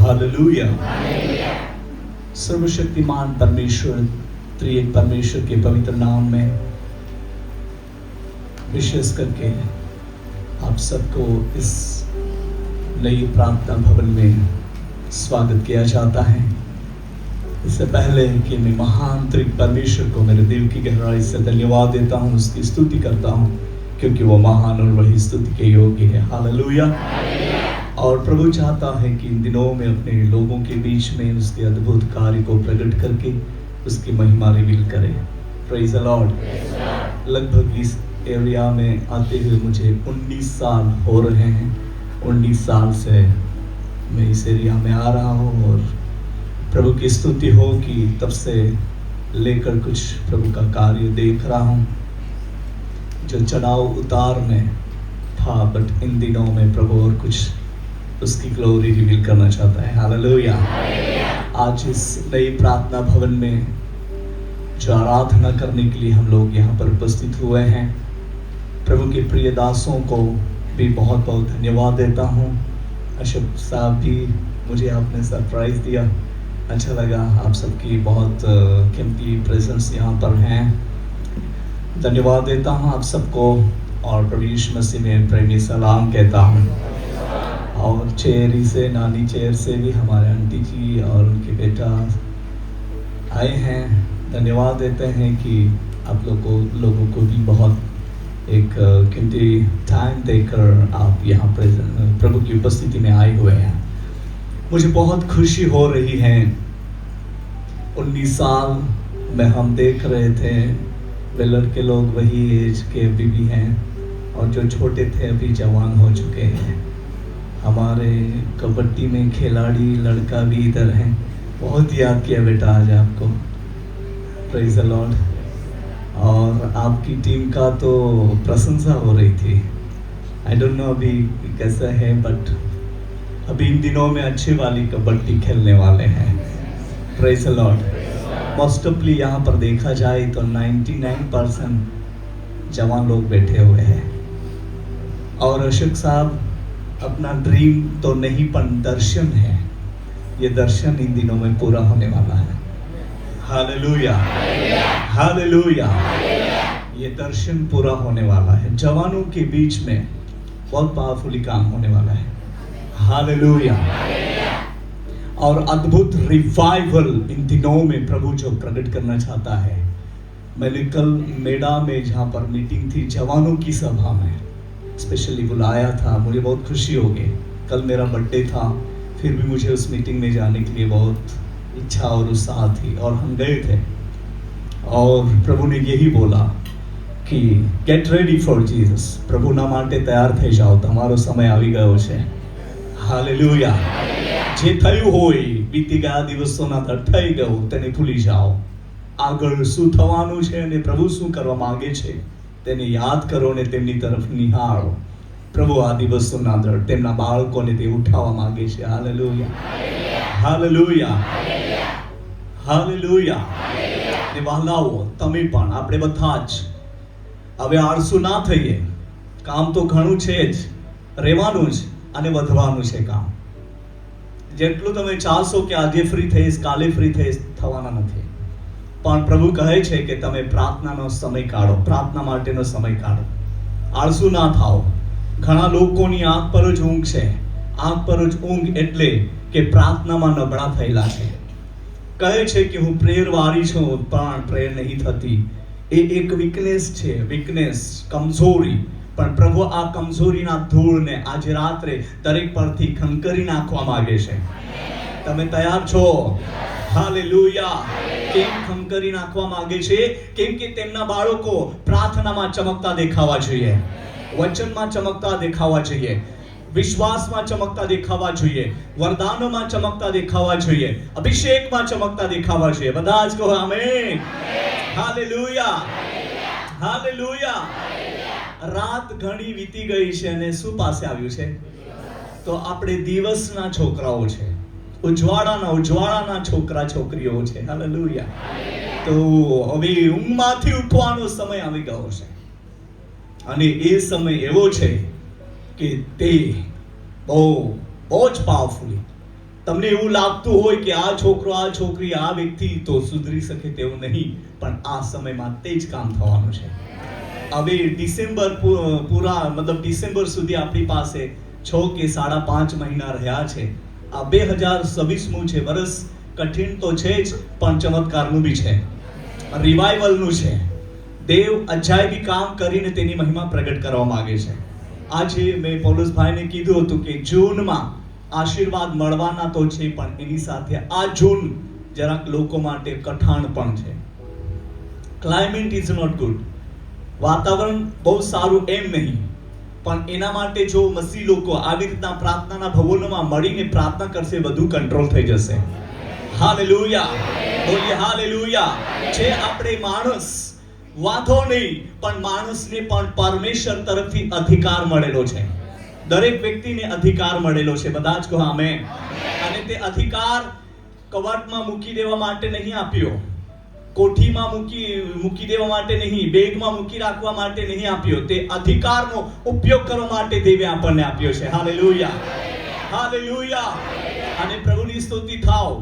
Hallelujah. सर्वशक्तिमान परमेश्वर त्रिएक परमेश्वर के पवित्र नाम में विशेष करके आप सबको इस नई प्रार्थना भवन में स्वागत किया जाता है। इससे पहले कि मैं महान त्रिएक परमेश्वर को मेरे दिल की गहराई से धन्यवाद देता हूँ, उसकी स्तुति करता हूँ, क्योंकि वो महान और वही स्तुति के योग्य है। हालेलुया। और प्रभु चाहता है कि इन दिनों में अपने लोगों के बीच में उसके अद्भुत कार्य को प्रकट करके उसकी महिमा रिवील करे। Praise the Lord. लगभग इस एरिया में आते हुए मुझे 19 साल हो रहे हैं। 19 साल से मैं इस एरिया में आ रहा हूँ और प्रभु की स्तुति हो कि तब से लेकर कुछ प्रभु का कार्य देख रहा हूँ जो चढ़ाव उतार में था, बट इन दिनों में प्रभु और कुछ उसकी ग्लोरी रिवील करना चाहता है। हालेलुया। आज इस नई प्रार्थना भवन में जो आराधना करने के लिए हम लोग यहाँ पर उपस्थित हुए हैं, प्रभु के प्रिय दासों को भी बहुत बहुत धन्यवाद देता हूँ। अशोक साहब भी मुझे आपने सरप्राइज दिया, अच्छा लगा। आप सबकी बहुत कीमती प्रेजेंस यहाँ पर हैं। धन्यवाद देता हूँ आप सबको और प्रभु यीशु मसीह में प्रेमी सलाम कहता हूँ। और चेरी से, नानी चेर से भी हमारे आंटी जी और उनके बेटा आए हैं। धन्यवाद देते हैं कि आप लोगों को भी बहुत एक कीमती टाइम देकर आप यहाँ प्रभु की उपस्थिति में आए हुए हैं। मुझे बहुत खुशी हो रही है। 19 साल में हम देख रहे थे, वे लड़के लोग वही एज के अभी भी हैं और जो छोटे थे अभी जवान हो चुके हैं। हमारे कबड्डी में खिलाड़ी लड़का भी इधर है। बहुत याद किया बेटा आज आपको। Praise the Lord. और आपकी टीम का तो प्रशंसा हो रही थी। आई डोंट नो अभी कैसा है, बट अभी इन दिनों में अच्छी वाली कबड्डी खेलने वाले हैं। Praise the Lord. मोस्ट ऑफली यहाँ पर देखा जाए तो 99% जवान लोग बैठे हुए हैं। और अशोक साहब अपना ड्रीम तो नहीं पर दर्शन है, ये दर्शन इन दिनों में पूरा होने वाला है। Hallelujah, hallelujah. ये दर्शन पूरा होने वाला है। जवानों के बीच में बहुत पावरफुली काम होने वाला है। हालेलुया। और अद्भुत रिवाइवल इन दिनों में प्रभु जो प्रकट करना चाहता है। मैंने कल मेडा में जहाँ पर मीटिंग थी जवानों की सभा में स्पेशली बुलाया था, मुझे बहुत खुशी हो गई। कल मेरा बर्थडे था, फिर भी मुझे उस मीटिंग में जाने के लिए बहुत इच्छा और उत्साह थी और हम गए थे। और प्रभु ने यही बोला कि गेट रेडी फॉर जीसस। प्रभु ना માટે તૈયાર થઈ જાઓ, તમારો સમય આવી ગયો છે। હાલેલુયા। જે થયું હોય બીતી ગયા દિવસોના થઈ ગયું તેને ભૂલી જાઓ। આગળ શું થવાનું છે અને પ્રભુ શું કરવા માંગે છે તેને યાદ કરો ને તેમની તરફ નિહાળો। પ્રભુ આ દિવસોના અંદર તેમના બાળકોને તે ઉઠાવવા માંગે છે। Hallelujah, hallelujah, hallelujah. ને વહાલાઓ તમે પણ આપણે બધા જ હવે આળસુ ના થઈએ। કામ તો ઘણું છે જ, રહેવાનું જ અને વધવાનું છે કામ। જેટલું તમે ચાહશો કે આજે ફ્રી થઈશ કાલે ફ્રી થઈશ, થવાના નથી। પણ પ્રભુ કહે છે કે તમે પ્રાર્થનાનો સમય કાઢો, પ્રાર્થના માટેનો સમય કાઢો। આળસુ ના થાઓ। ઘણા લોકોની આંખ પર જ ઊંઘ છે। આંખ પર જ ઊંઘ એટલે કે પ્રાર્થનામાં નબળા થયેલા છે। કહે છે કે હું પ્રેયર વાળી છું પણ પ્રેયર નહીં થતી। એ એક વીકનેસ છે, વીકનેસ, કમજોરી। પણ પ્રભુ આ કમજોરીના ધૂળને આજે રાત્રે દરેક પરથી ખંકરી નાખવા માંગે છે। તમે તૈયાર છો? હાલેલુયા। કેમ ખંકરી નાખવા માંગે છે? કેમ કે તેમના બાળકો પ્રાર્થનામાં ચમકતા દેખાવા જોઈએ, વચનમાં ચમકતા દેખાવા જોઈએ, વિશ્વાસમાં ચમકતા દેખાવા જોઈએ, વરદાનોમાં ચમકતા દેખાવા જોઈએ, અભિષેકમાં ચમકતા દેખાવા જોઈએ। બધા જ કહો આમેન, હાલેલુયા, હાલેલુયા। રાત ઘણી વીતી ગઈ છે અને શું પાસે આવ્યું છે? તો આપણે દિવસના છોકરાઓ છે, ઉજવાળાના છોકરા છોકરીઓ છે। હાલેલુયા। તો હવે ઊંઘમાંથી ઉઠવાનો સમય આવી ગયો છે અને એ સમય એવો છે કે તે બહુ જ પાવરફુલી તમને એવું લાગતું હોય કે આ છોકરો, આ છોકરી, આ વ્યક્તિ તો સુધરી શકે તેવું નહીં, પણ આ સમયમાં તે જ કામ થવાનું છે. હવે ડિસેમ્બર પૂરા મતલબ ડિસેમ્બર સુધી આપણી પાસે 6 કે 5.5 મહિના રહ્યા છે. આ 2026મું છે વર્ષ. કઠિન તો છે જ, પણ ચમત્કારનું બી છે, રિવાઇવલનું છે. દેવ અજાયબી કામ કરીને તેની મહિમા પ્રગટ કરવા માંગે છે. આજે મેં પૌલુસભાઈને કીધું હતું કે જૂનમાં આશીર્વાદ મળવાના તો છે, પણ એની સાથે આ જૂન જરાક લોકો માટે કઠાણ પણ છે. Climate is not good. વાતાવરણ બહુ સારું એમ નહીં, પણ એના માટે જો મસીહ લોકો આવી રીતના પ્રાર્થનાના ભવનોમાં મળીને પ્રાર્થના કરશે, બધું કંટ્રોલ થઈ જશે. હાલેલુયા, બોલીએ હાલેલુયા. જે આપણે માણસ વાંધો નહીં, પણ માણસને પણ પરમેશ્વર તરફથી અધિકાર મળેલો છે. દરેક વ્યક્તિને અધિકાર મળેલો છે. બધા જ કહો આમેન. અને તે અધિકાર કબાટમાં મૂકી દેવા માટે નહીં આપ્યો, કોઠીમાં મૂકી દેવા માટે નહીં, બેગમાં મૂકી રાખવા માટે નહીં આપ્યો. તે અધિકારનો ઉપયોગ કરવા માટે દેવે આપણને આપ્યો છે. Hallelujah, hallelujah. અને પ્રભુની સ્તુતિ થાવ.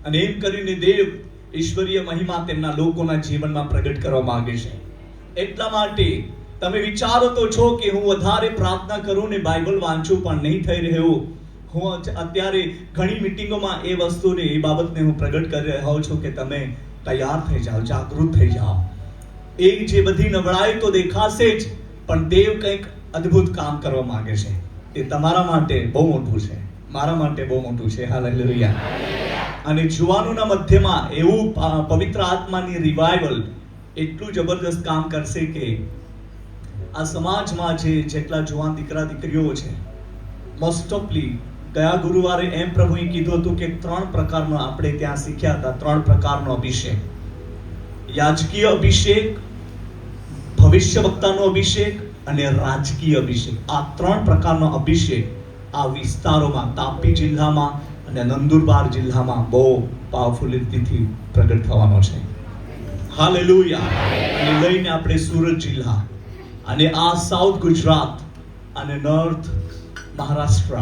અને એમ કરીને દેવ ઈશ્વરીય મહિમા તેમના લોકોના જીવનમાં પ્રગટ કરવા માંગે છે. એટલા માટે તમે વિચારો તો છો કે હું વધારે પ્રાર્થના કરું ને બાઇબલ વાંચું, પણ નહીં થઈ રહ્યું. હું અત્યારે ઘણી મીટિંગોમાં એ વસ્તુને, એ બાબતને હું પ્રગટ કરી રહ્યો છું કે તમે તૈયાર થઈ જાઓ, જાગૃત થઈ જાઓ. એ જે બધી નબળાઈ તો દેખાશે જ, પણ દેવ કંઈક અદ્ભુત કામ કરવા માંગે છે. એ તમારા માટે બહુ મોટું છે, મારા માટે બહુ મોટું છે. હાલેલુયા. અને જુવાનોના મધ્યમાં એવું પવિત્ર આત્માની રિવાઇવલ એટલું જબરદસ્ત કામ કરશે કે આ સમાજમાં જેટલા જુવાન દીકરા દીકરીઓ છે, મોસ્ટ ઓફલી ગયા ગુરુવારે એમ પ્રભુએ કીધું હતું કે 3 પ્રકારનો આપણે ત્યાં શીખ્યા હતા. 3 પ્રકારનો અભિષેક: યાજકીય અભિષેક, ભવિષ્યવક્તાનો અભિષેક અને રાજકીય અભિષેક. આ 3 પ્રકારનો અભિષેક આ વિસ્તારોમાં, તાપી જિલ્લામાં અને નંદુરબાર જિલ્લામાં બહુ પાવરફુલ રીતથી પ્રગટ થવાનો છે. હાલેલુયા. અને લઈને આપણે સુરત જિલ્લા અને આ સાઉથ ગુજરાત અને નોર્થ મહારાષ્ટ્ર,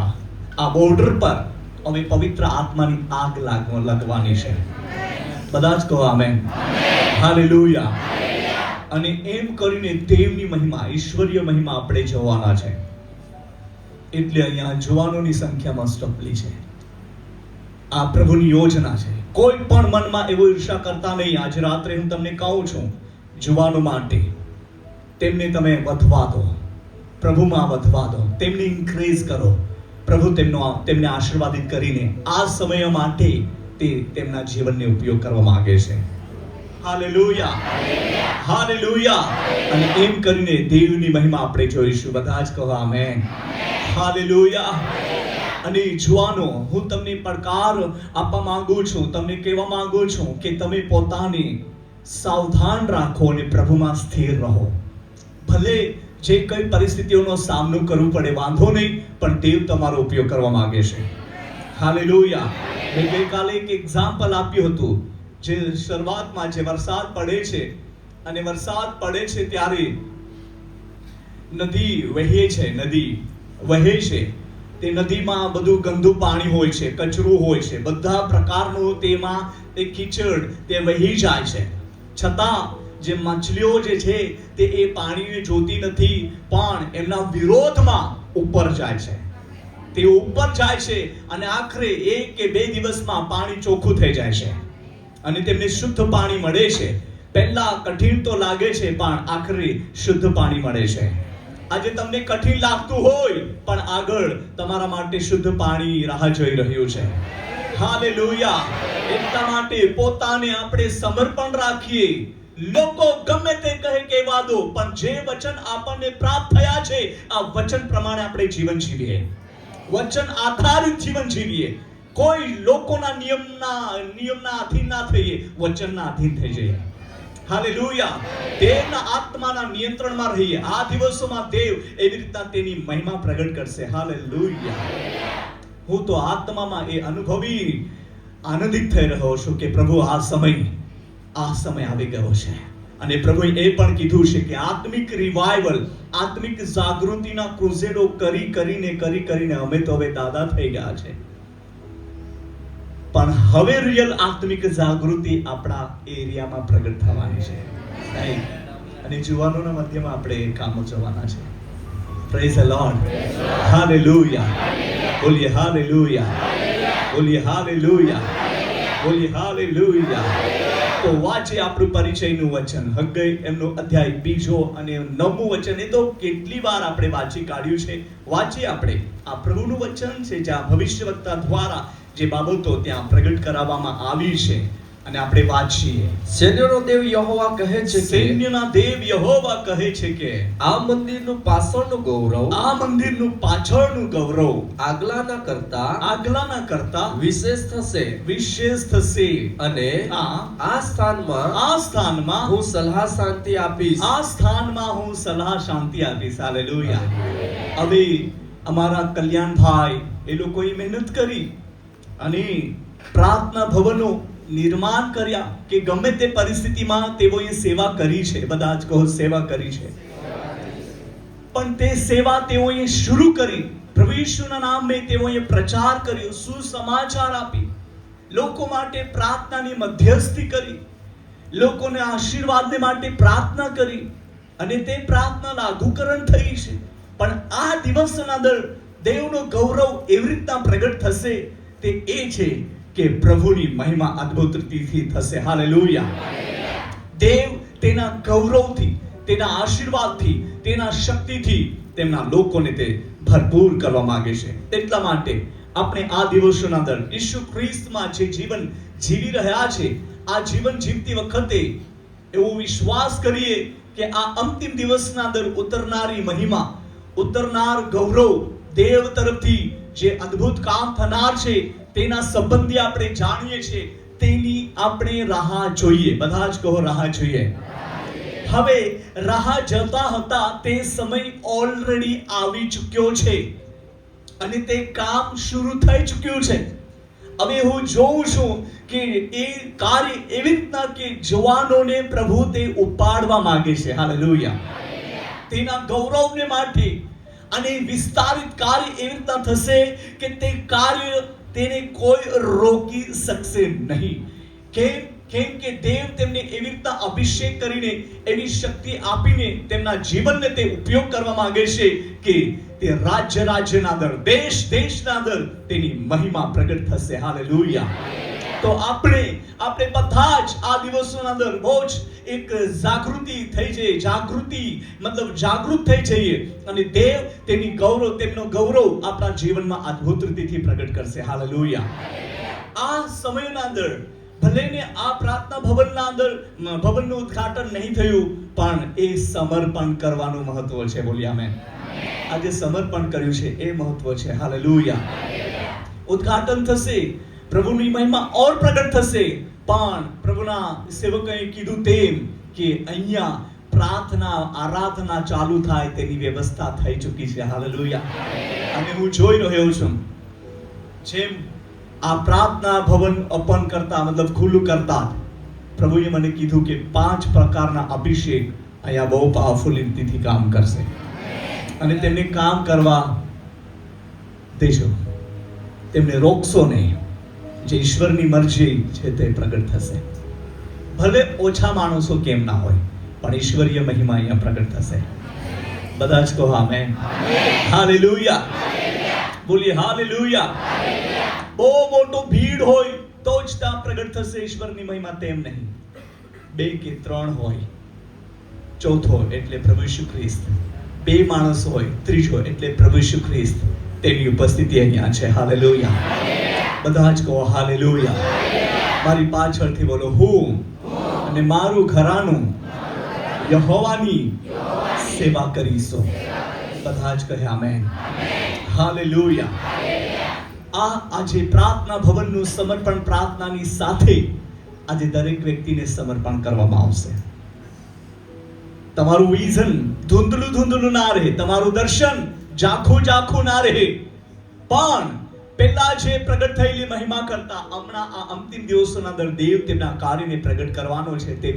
આ બોર્ડર પર હવે પવિત્ર આત્માની આગ લાગવાની છે. બધા જ કહો આમેન. હાલેલુયા. અને એમ કરીને દેવની મહિમા, ઈશ્વરીય મહિમા આપણે જોવાના છે. એટલે અહીંયા જુવાનોની સંખ્યા મોસ્ટ ઓફલી છે. આ પ્રભુની યોજના છે. કોઈ પણ મનમાં એવો ઈર્ષા કરતા નહીં. આજે રાત્રે હું તમને કહું છું, જુવાનો માટે તેમને તમે વધવા દો, પ્રભુમાં વધવા દો, તેમને ઇન્ક્રીઝ કરો. પ્રભુ તેમને આશીર્વાદિત કરીને આ સમય માટે તે તેમના જીવનને ઉપયોગ કરવા માંગે છે. Hallelujah, hallelujah. અને એમ કરીને દેવની મહિમા આપણે જોઈશું. બધા જ કહો આમેન. હાલેલુયા. અને જુવાનો, હું તમને પડકાર આપવા માંગુ છું, તમને કહેવા માંગુ છું કે તમે પોતાને સાવધાન રાખો અને પ્રભુમાં સ્થિર રહો. ભલે જે કઈ પરિસ્થિતિઓનો સામનો કરવો પડે, વાંધો નહીં, પણ દેવ તમારો ઉપયોગ કરવા માંગે છે. હાલેલુયા. મેં ગઈકાલે એક એક્ઝામ્પલ આપ્યું હતું. જે શરૂઆતમાં જે વરસાદ પડે છે અને વરસાદ પડે છે ત્યારે નદી વહે છે, નદી વહે છે. તે નદીમાં બધું ગંદુ પાણી હોય છે, કચરું હોય છે, બધા પ્રકારનું તેમાં તે કીચડ તે વહી જાય છે. છતાં જે માછલીઓ જે છે તે એ પાણીને જોતી નથી, પણ એમના વિરોધમાં ઉપર જાય છે. તે ઉપર જાય છે અને આખરે 1 કે 2 દિવસમાં પાણી ચોખ્ખું થઈ જાય છે અને તેમને શુદ્ધ પાણી મળે છે. પહેલા કઠિન તો લાગે છે, પણ આખરે શુદ્ધ પાણી મળે છે. આજે તમને કઠિન લાગતું હોય, પણ આગળ તમારા માટે શુદ્ધ પાણી રાહ જોઈ રહ્યું છે. હાલેલુયા. એટલા માટે પોતાને આપણે સમર્પણ રાખીએ. લોકો ગમે તે કહે કહેવા દો, પણ જે વચન આપણને પ્રાપ્ત થયા છે આ વચન પ્રમાણે આપણે જીવન જીવીએ, વચન આધારિત જીવન જીવીએ. કોઈ લોકોના નિયમના આધીન ના થઈએ, વચનના આધીન થઈ જઈએ. હાલેલુયા. દેવના આત્માના નિયંત્રણમાં રહીએ. આ દિવસોમાં દેવ એવી રીતના તેની મહિમા પ્રગટ કરશે. હાલેલુયા. હું તો આત્મામાં એ અનુભવી આનંદિત થઈ રહ્યો છું કે પ્રભુ આ સમય આવી ગયો છે. અને પ્રભુએ એ પણ કીધું છે કે આત્મિક રિવાઇવલ, આત્મિક જાગૃતિના ક્રુસેડો કરીને અમે તો હવે દાદા થઈ ગયા છે. પણ હવે રિયલ આત્મિક જાગૃતિ આપણા એરિયામાં પ્રગટ થવાની છે સાહેબ. અને જુવાનોના મધ્યમાં આપણે કામો જવાના છે. પ્રેઝ ધ લોર્ડ, હાલેલુયા, બોલીએ હાલેલુયા, બોલીએ હાલેલુયા, બોલીએ હાલેલુયા. તો વાંચે આપણું પરિચયનું વચન, હગ્ગઈ એમનો અધ્યાય 2 અને 9મું વચન. એ તો કેટલી વાર આપણે વાંચી કાઢ્યું છે. વાંચીએ આપણે. આ પ્રભુનું વચન છે જ્યાં ભવિષ્યવક્તા દ્વારા જે બાબતો ત્યાં પ્રગટ કરાવવામાં આવી છે અને આપણે વાંચીએ. સૈન્યનો દેવ યહોવા કહે છે કે સૈન્યના દેવ યહોવા કહે છે કે આ મંદિરનું પાછળનું ગૌરવ, આ મંદિરનું પાછળનું ગૌરવ આગલાના કરતા વિશેષ થશે, વિશેષ થશે. અને આ સ્થાનમાં સ્થાનમાં હું સલાહ શાંતિ આપીશ. આ સ્થાનમાં હું સલાહ શાંતિ આપીશ. હાલેલુયા. હવે અમારા કલ્યાણભાઈ એ લોકોએ મહેનત કરી અને પ્રાર્થના ભવનો નિર્માણ કર્યા કે ગમે તે પરિસ્થિતિમાં તેઓએ સેવા કરી છે. બધા જ કહો સેવા કરી છે. પણ તે સેવા તેઓએ શરૂ કરી. પ્રભુ ઈસુના નામે તેઓએ પ્રચાર કર્યો, સુસમાચાર આપી, લોકો માટે પ્રાર્થનાની મધ્યસ્થી કરી, લોકોને આશીર્વાદને માટે પ્રાર્થના કરી અને તે પ્રાર્થના લાગુકરણ થઈ છે. પણ આ દિવસના અંદર દેવનો ગૌરવ એવી રીતના પ્રગટ થશે તે એ છે કે પ્રભુની મહિમા અદ્ભુત રીતથી થશે. હાલેલુયા. દેવ તેના ગૌરવથી, તેના આશીર્વાદથી, તેના શક્તિથી તેમના લોકોને તે ભરપૂર કરવા માંગે છે. એટલા માટે આપણે આ દિવસોના અંદર ઈસુ ખ્રિસ્તમાં જે જીવન જીવી રહ્યા છે, આ જીવન જીવતી વખતે એવો વિશ્વાસ કરીએ કે આ અંતિમ દિવસના અંદર ઉતરનારી મહિમા, ઉતરનાર ગૌરવ દેવ તરફથી જે અદ્ભુત કામ થનાર છે તેના સંબંધી આપણે જાણીએ છીએ. તેની આપણે રાહ જોઈએ. બધા જ કહો રાહ જોઈએ. હવે રાહ જતા હતા તે સમય ઓલરેડી આવી ચૂક્યો છે અને તે કામ શરૂ થઈ ચૂક્યું છે. હવે હું જોઉં છું કે એ કાર્ય એવી રીતના કે જવાનોને પ્રભુ તે ઉપાડવા માંગે છે. હાલેલુયા. તેના ગૌરવને માટે અને વિસ્તારિત કાર્ય એવી રીતના થશે કે તે કાર્ય તેને કોઈ રોકી શકશે નહીં. કેમ કે દેવ તેમને એવી રીતના અભિષેક કરીને, એવી શક્તિ આપીને તેમના જીવનને તે ઉપયોગ કરવા માંગે છે કે તે રાજ્યના અંદર, દેશના અંદર તેની મહિમા પ્રગટ થશે. હાલેલુયા. તો આપણે બધા જ આ દિવસોના અંદર બહુ જ એક જાગૃતિ થઈ જઈએ. જાગૃત થઈ જઈએ અને દેવ તેની ગૌરવ, તેમનો ગૌરવ આપણા જીવનમાં અદ્ભુત રીતથી પ્રગટ કરશે. હાલેલુયા. આ સમયના અંદર ભલે ને આ પ્રાર્થના ભવનના અંદર ભવનનું ઉદ્ઘાટન નહીં થયું, પણ એ સમર્પણ કરવાનું મહત્વ છે. બોલી આમેન. આજે સમર્પણ કર્યું છે એ મહત્વ છે. હાલેલુયા. ઉદ્ઘાટન થશે, પ્રભુની મહિમા ઓર પ્રગટ થશે. પણ પ્રભુના સેવકોએ કીધું તેમ કે અહીંયા પ્રાર્થના, આરાધના ચાલુ થાય તેની વ્યવસ્થા થઈ ચૂકી છે. હાલેલુયા. અને હું જોઈ રહ્યો છું જેમ આ પ્રાર્થના ભવન ઓપન કરતા, મતલબ ખુલ્લું કરતા, પ્રભુએ મને કીધું કે 5 પ્રકારના અભિષેક અહીંયા બહુ પાવરફુલ રીતથી કામ કરશે અને તેમને કામ કરવા દેજો, તેમને રોકશો નહીં. જે ઈશ્વરની મરજી છે તે પ્રગટ થશે. ભલે ઓછા માણસો કેમ ના હોય, પણ ઈશ્વરીય મહિમા અહીંયા પ્રગટ થશે. બધા જ કહો આમેન. હાલેલુયા. બોલીએ હાલેલુયા. બહુ મોટો ભીડ હોય તો જ ત્યાં પ્રગટ થશે ઈશ્વરની મહિમા, તેમ નહીં. 2 કે 3 હોય, ચોથો એટલે પ્રભુ ઈસુ ખ્રિસ્ત. 2 માણસ હોય, ત્રીજો એટલે પ્રભુ ઈસુ ખ્રિસ્ત. તેની ઉપસ્થિતિ અહીંયા છે. હાલેલુયા. બધા જ કહો હાલેલુયા. મારી પાછળથી બોલો, હું અને મારું ઘરાનું યહોવાની સેવા કરીશું. બધા જ કહે આમેન. હાલેલુયા. આજે પ્રાર્થના ભવનનું સમર્પણ પ્રાર્થનાની સાથે આજે દરેક વ્યક્તિને સમર્પણ કરવામાં આવશે. તમારું વિઝન ધૂંધળું ના રહે, તમારું દર્શન ઝાખું ના રહે, પણ પહેલા જે પ્રગટ થયેલી મહિમા કરતા હમણાં આ અંતિમ દિવસોના અંદર દેવ તેમના કાર્યને પ્રગટ કરવાનો છે. તે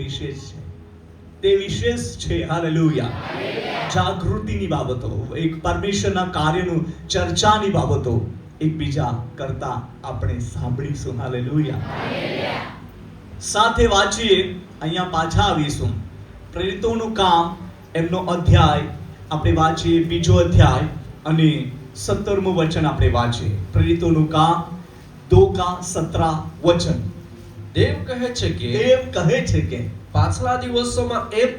વિશેષ છે. હાલેલુયા. જાગૃતિની બાબતો, એક પરમેશ્વરના કાર્યનું ચર્ચાની બાબતો, એકબીજા કરતા આપણે સાંભળીશું. હાલેલુયા. સાથે વાંચીએ, અહીંયા પાછા આવીશું. પ્રેરિતોનું કામ એમનો અધ્યાય આપણે વાંચીએ, 2 અધ્યાય અને 17મું વચન આપણે વાંચીએ. પ્રેરિતોનું કામ 2 का 17 વચન. દેવ કહે છે કે પાછલા દિવસોમાં એમ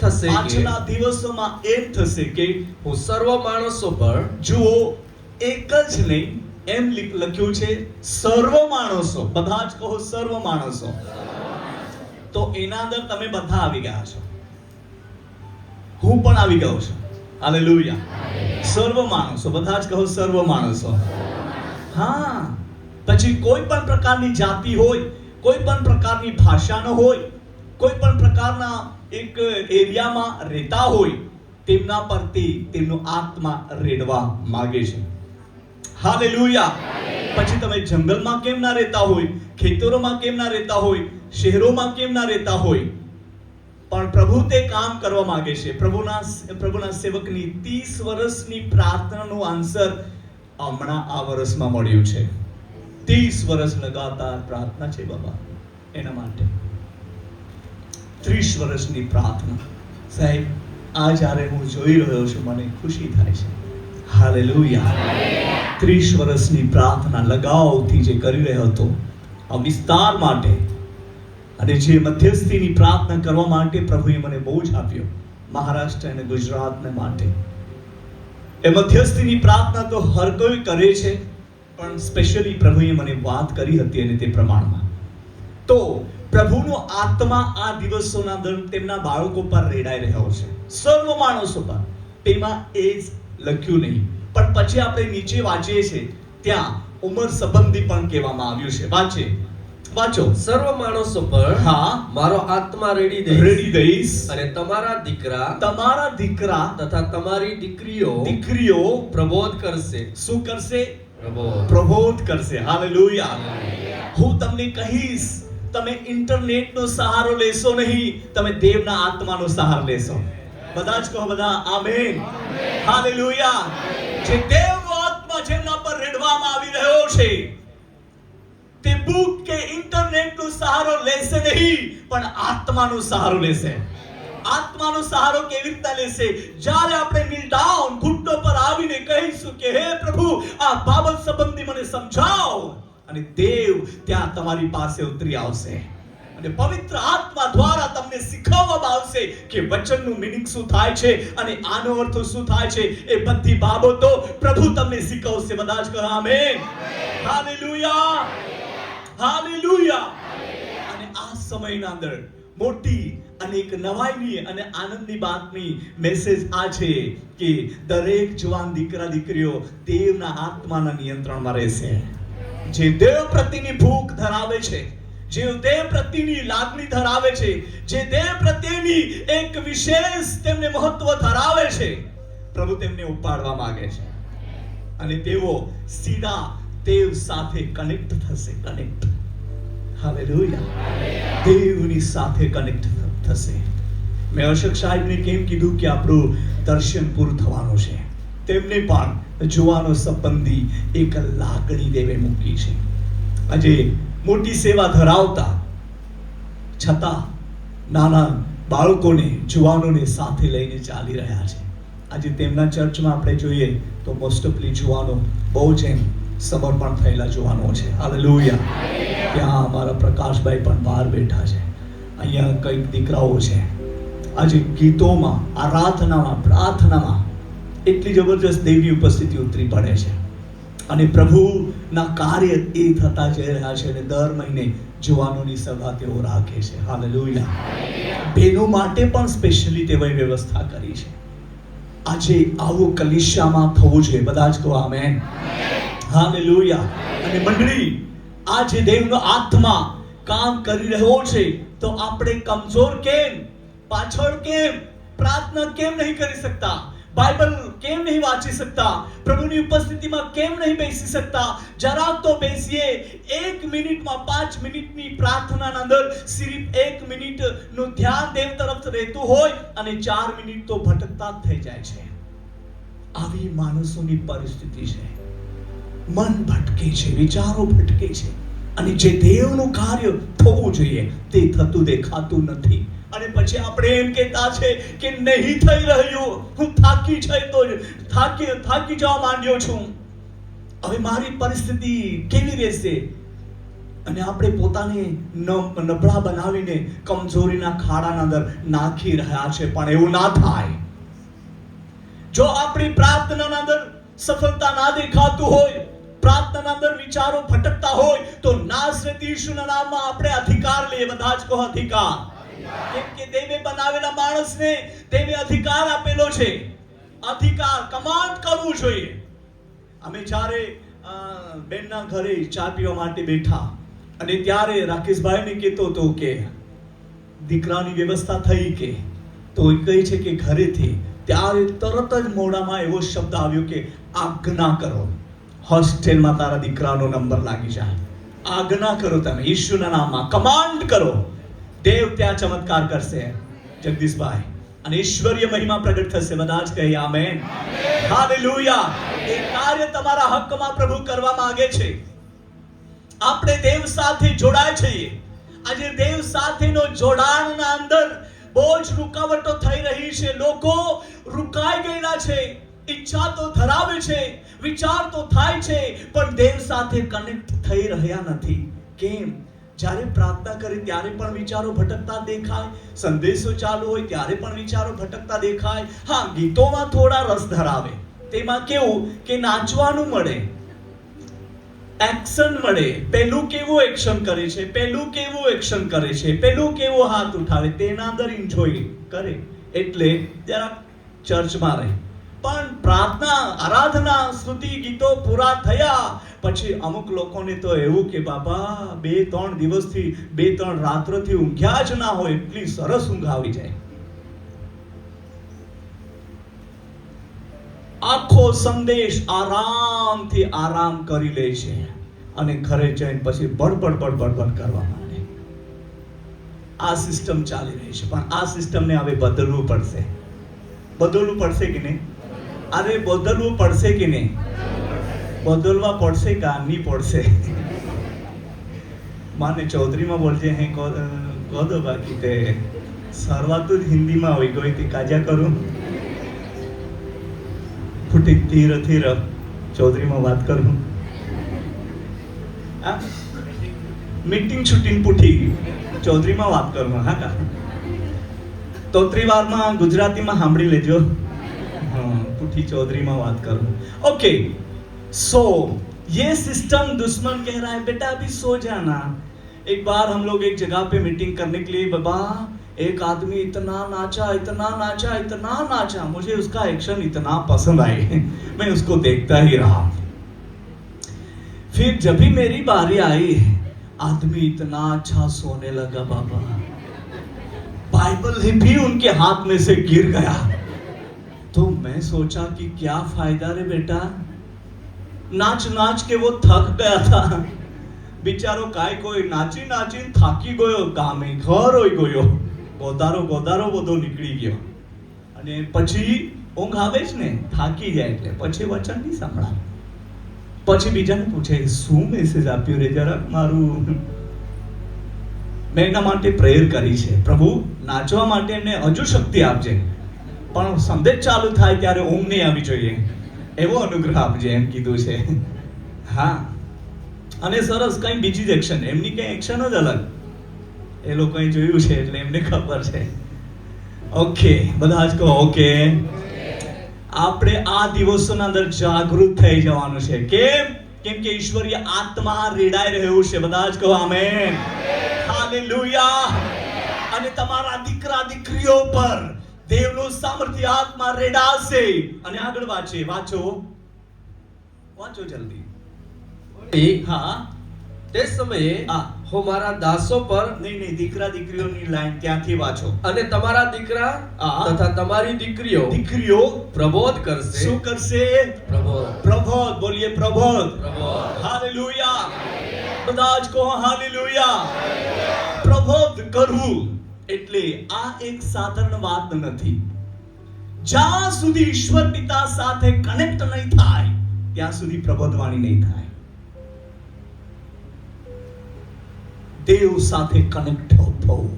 થશે કે હું સર્વ માણસો પર, જુઓ, એક જ નહીં, એમ લખ્યું છે સર્વ માણસો. બધા જ કહો સર્વ માણસો. તો એના અંદર તમે બધા આવી ગયા છો, હું પણ આવી ગયો છું. હાલેલુયા. સર્વ માણસો, બધા જ કહો સર્વ માણસો. હા, પછી કોઈ પણ પ્રકારની જાતિ હોય, કોઈ પણ પ્રકારની ભાષાનો હોય, કોઈ પણ પ્રકારના એક એરિયામાં રહેતા હોય, તેમના પરથી તેમનો આત્મા રેડવા માંગે છે. હાલેલુયા. પછી તમે જંગલમાં કેમ ના રહેતા હોય, ખેતરોમાં કેમ ના રહેતા હોય, શહેરોમાં કેમ ના રહેતા હોય, પણ પ્રભુ તે કામ કરવા માંગે છે. પ્રભુના સેવકની 30 વર્ષની પ્રાર્થનાનું આન્સર હમણાં આ વર્ષમાં મળ્યું છે. 30 વર્ષ લગાતાર પ્રાર્થના છે બાબા એના માટે. 30 વર્ષની પ્રાર્થના. સાહેબ, આ જ્યારે હું જોઈ રહ્યો છું મને ખુશી થાય છે. હાલેલુયા. 30 વર્ષની પ્રાર્થના લગાવથી જે કરી રહ્યો હતો આ વિસ્તાર માટે, અને જે મધ્યસ્થીની પ્રાર્થના કરવા માટે પ્રભુએ મને બહુ જ આપ્યો, મહારાષ્ટ્ર અને ગુજરાતને માટે. એ મધ્યસ્થીની પ્રાર્થના તો હર કોઈ કરે છે, પણ સ્પેશિયલી પ્રભુએ મને વાત કરી હતી અને તે પ્રમાણમાં. તો પ્રભુનો આત્મા આ દિવસોના દરમિયાન તેમના બાળકો પર રેડાઈ રહ્યો છે, સર્વ માણસો પર. તેમાં એ જ લખ્યું નહીં, પણ પછી આપણે નીચે વાંચીએ છીએ ત્યાં ઉંમર સંબંધી પણ કહેવામાં આવ્યું છે. વાંચો. સર્વ માણસો પર હા મારો આત્મા રેડી દઈશ, અને તમારા દીકરા તથા તમારી દીકરીઓ પ્રબોધ કરશે. શું કરશે? પ્રબોધ કરશે. હાલેલુયા. હું તમને કહીશ, તમે ઇન્ટરનેટનો સહારો લેશો નહીં, તમે દેવના આત્માનો સહારો લેશો. બધા જ કહો, બધા આમેન. હાલેલુયા. જે દેવનો આત્મા જેમના પર રેડવામાં આવી રહ્યો છે, તે બુક કે ઇન્ટરનેટનો સહારો લેશે નહીં, પણ આત્માનો સહારો લેશે. આત્માનો સહારો કેવી રીતે લેશે? જ્યારે આપણે નીલ ડાઉન ઘૂંટણો પર આવીને કહીશું કે હે પ્રભુ, આ બાબત સંબંધી મને સમજાવો, અને દેવ ત્યાં તમારી પાસે ઉતરી આવશે અને પવિત્ર આત્મા દ્વારા તમને શીખવવામાં આવશે કે વચનનું મીનિંગ શું થાય છે અને આનો અર્થ શું થાય છે. એ બધી બાબતો પ્રભુ તમને શીખવશે. બધા જ કહો આમેન. હાલેલુયા. હાલેલુયા. અને આ સમયના અંદર મોટી અને એક નવાઈની અને આનંદની બાતની મેસેજ આ છે કે દરેક જવાન દીકરા દીકરીઓ દેવના આત્માના નિયંત્રણમાં રહેશે. જે દેવ પ્રત્યેની ભૂખ ધરાવે છે, જે દેવ પ્રત્યેની લાગણી ધરાવે છે, જે દેવ પ્રત્યેની એક વિશેષ તેમને મહત્વ ધરાવે છે, પ્રભુ તેમને ઉપાડવા માંગે છે અને તેઓ સીધા દેવ સાથે કનેક્ટ થશે. હાલેલુયા. દેવની સાથે કનેક્ટ થશે. મેં અશોક સાહેબને કેમ કીધું કે આપણું દર્શન પૂરું થવાનું છે, તેમને પણ જોવાનો સંબંધી એક લાગણી દેવે મૂકી છે. આજે મોટી સેવા ધરાવતા છતાં નાના બાળકોને, જુવાનોને સાથે લઈને ચાલી રહ્યા છે. આજે તેમના ચર્ચમાં આપણે જોઈએ તો મોસ્ટ ઓફલી જુવાનો બહુ જ સમર્પણ થયેલા જુવાનો છે. હાલેલુયા. ત્યાં અમારા પ્રકાશભાઈ પણ બહાર બેઠા છે, અહીંયા કંઈક દીકરાઓ છે. આજે ગીતોમાં, આરાધનામાં, પ્રાર્થનામાં એટલી જબરજસ્ત દેવની ઉપસ્થિતિ ઉતરી પડે છે અને પ્રભુના કાર્ય એ થતા જઈ રહ્યા છે. અને દર મહિને જુવાનોની સભા તેઓ રાખે છે. હાલેલુયા. બહેનો માટે પણ સ્પેશિયલી તેઓએ વ્યવસ્થા કરી છે. આજે આવું કલીસિયામાં થવું જોઈએ. બધા જ કહો આમેન. હાલેલુયા. અને મંડળી, આજે દેવનો આત્મા કામ કરી રહ્યો છે, તો આપણે કમજોર કેમ, પાછળ કેમ, પ્રાર્થના કેમ નહીં કરી શકતા, બાઇબલ કેમ નહીં વાંચી શકતા, પ્રભુની ઉપસ્થિતિમાં કેમ નહીં બેસી શકતા? જરાક તો બેસીએ. 1 મિનિટમાં 5 મિનિટની પ્રાર્થનાના અંદર સિર્ફ 1 મિનિટનું ધ્યાન દેવ તરફ રહેતું હોય અને 4 મિનિટ તો ભટકતા જ થઈ જાય છે. આવી માણસોની પરિસ્થિતિ છે. મન ભટકે છે, વિચારો ભટકે છે, અને જે દેવનું કાર્ય થવું જોઈએ તે થતું દેખાતું નથી. અને પછી આપણે એમ કહેતા છે કે નહીં થઈ રહ્યું, હું થાકી જવા માંડ્યો છું, હવે મારી પરિસ્થિતિ કેવી રહેશે? અને આપણે પોતાને નબળા બનાવીને કમજોરીના ખાડાના અંદર નાખી રહ્યા છે. પણ એવું ના થાય. જો આપણી પ્રાર્થનાના અંદર સફળતા ના દેખાતું હોય, પ્રાર્થનાના અંદર વિચારો ભટકતા હોય, તો નાસરતી ઈસુના નામમાં આપણે અધિકાર લઈએ. બધા જ કહો અધિકાર. કેમ કે દેવે બનાવેલા માણસને દેવે અધિકાર આપેલો છે. અધિકાર, કમાન્ડ કરવું જોઈએ. અમે જ્યારે બેનના ઘરે ચા પીવા માટે બેઠા, અને ત્યારે રાકેશભાઈને કહેતો હતો કે દીકરાની વ્યવસ્થા થઈ કે, તો એ કહે છે કે ઘરેથી, ત્યારે તરત જ મોઢામાં એવો શબ્દ આવ્યો કે આજ્ઞા કરો, હોસ્ટેલમાં તારા દીકરાનો નંબર લાગી જાય. આજ્ઞા કરો, તમે ઈશ્વરના નામમાં કમાન્ડ કરો. દેવ ત્યાં ચમત્કાર કરશે જગદીશભાઈ, અને ઈશ્વરીય મહિમા પ્રગટ થશે. બધા જ કહે આમેન, હાલેલુયા. એ કાર્ય તમારા હકમાં પ્રભુ કરવા માંગે છે. આપણે દેવ સાથે જોડાય છીએ. આજે દેવ સાથેનો જોડાણના અંદર બહુ જ રૂકાવટો થઈ રહી છે. લોકો રૂકાઈ ગયેલા છે. ઈચ્છા તો ધરાવે છે, વિચાર તો થાય છે, પણ દેવ સાથે કનેક્ટ થઈ રહ્યા નથી. કેમ? જ્યારે પ્રાર્થના કરે ત્યારે પણ વિચારો ભટકતા દેખાય, સંદેશો ચાલુ હોય ત્યારે પણ વિચારો ભટકતા દેખાય. હા, ગીતોમાં થોડા રસ ધરાવે, તેમાં કેવું કે નાચવાનું મળે, એક્શન મળે. પેલું કેવું એક્શન કરે છે, પેલું કેવું એક્શન કરે છે, પેલું કેવો હાથ ઉઠાવે, તેના અંદર એન્જોય કરે, એટલે જરા ચર્ચમાં રહે. પણ પ્રાર્થના, આરાધના, સ્તુતિ ગીતો પૂરા થયા પછી અમુક લોકોને તો એવું કે બાબા 2-3 દિવસથી 2-3 રાત્રથી ઊંઘ્યા જ ના હોય, એટલી સરસ ઊંઘ આવી જાય. આખો સંદેશ આરામથી આરામ કરી લે છે, અને ઘરે જઈને પછી બડબડ કરવા માંડે. આ સિસ્ટમ ચાલી રહી છે. પણ આ સિસ્ટમને હવે બદલવું પડશે. બદલવું પડશે કે નહીં? અરે બદલવું પડશે કે નહીં? બદલવા પડશે કે નહીં પડશે? માને ચૌધરીમાં બોલજે હે કહો દો, બાકી તે શરૂઆત જ હિન્દીમાં હોય ગઈ તે કાજા કરું ફૂટી ધીરે ચૌધરીમાં વાત કરું. મીટિંગ છૂટીને પૂઠી ચૌધરીમાં વાત કરું. હા કા તોત્રી વારમાં ગુજરાતીમાં સાંભળી લેજો. पुठी चौधरी में बात करूं. ओके, सो ये सिस्टम दुश्मन कह रहा है बेटा अभी सो जाना. एक बार हम लोग एक जगह पे मीटिंग करने के लिए, बाबा एक आदमी इतना नाचा, मुझे उसका एक्शन इतना पसंद आई, मैं उसको देखता ही रहा. फिर जब भी मेरी बारी आई, आदमी इतना अच्छा सोने लगा बाबा, बाइबल भी उनके हाथ में से गिर गया. तो मैं सोचा कि क्या फायदा रे बेटा, नाच के वो थक गया था बिचारो. काय कोई नाची થાકી ગયો, ગામે ઘર હોઈ ગયો, ગોદારો બધો નીકળી ગયો. અને પછી ઊંઘ આવે જ ને, થાકી જાય એટલે પછી વચન નહીં સાંભળાય. પછી બીજાને પૂછે શું મેસેજ આપ્યો રે, જરા મારું. મેં એના માટે પ્રેયર કરી છે, પ્રભુ નાચવા માટે એમને હજુ શક્તિ આપજે, પણ સંદેશ ચાલુ થાય ત્યારે ઊંઘ નહીં આવી જોઈએ, એવો અનુગ્રહ આપજે, એમ કીધું છે. હા, અને સરસ કઈ બીજી જ એક્શન, એમની કઈ એક્શન જ અલગ. એ લોકોએ જોયું છે એટલે એમને ખબર છે. ઓકે, બધા જ કહો ઓકે. આપણે આ દિવસોના અંદર જાગૃત થઈ જવાનું છે. કેમ કે ઈશ્વરીય આત્મા રેડાઈ રહ્યું છે. બધા જ કહો આમેન, હાલેલુયા. અને તમારા દીકરા દીકરીઓ પર દેવનું સામર્થ્ય આત્મા રેડાશે. અને આગળ વાંચો જલ્દી. હા, તે સમયે હું મારા દાસો પર, નહીં દીકરા દીકરીઓની લાઈન ત્યાંથી વાંચો. અને તમારા દીકરા તથા તમારી દીકરીઓ પ્રબોધ કરશે. શું કરશે? પ્રબોધ. બોલીએ પ્રબોધ. હાલેલુયા. બધા જ કહો હાલેલુયા. પ્રબોધ કરવું એટલે આ એક સાધારણ વાત નથી. જ્યાં સુધી ઈશ્વર પિતા સાથે કનેક્ટ નહીં થાય ત્યાં સુધી પ્રબોધવાણી નહીં થાય. દેવ સાથે કનેક્ટ થવું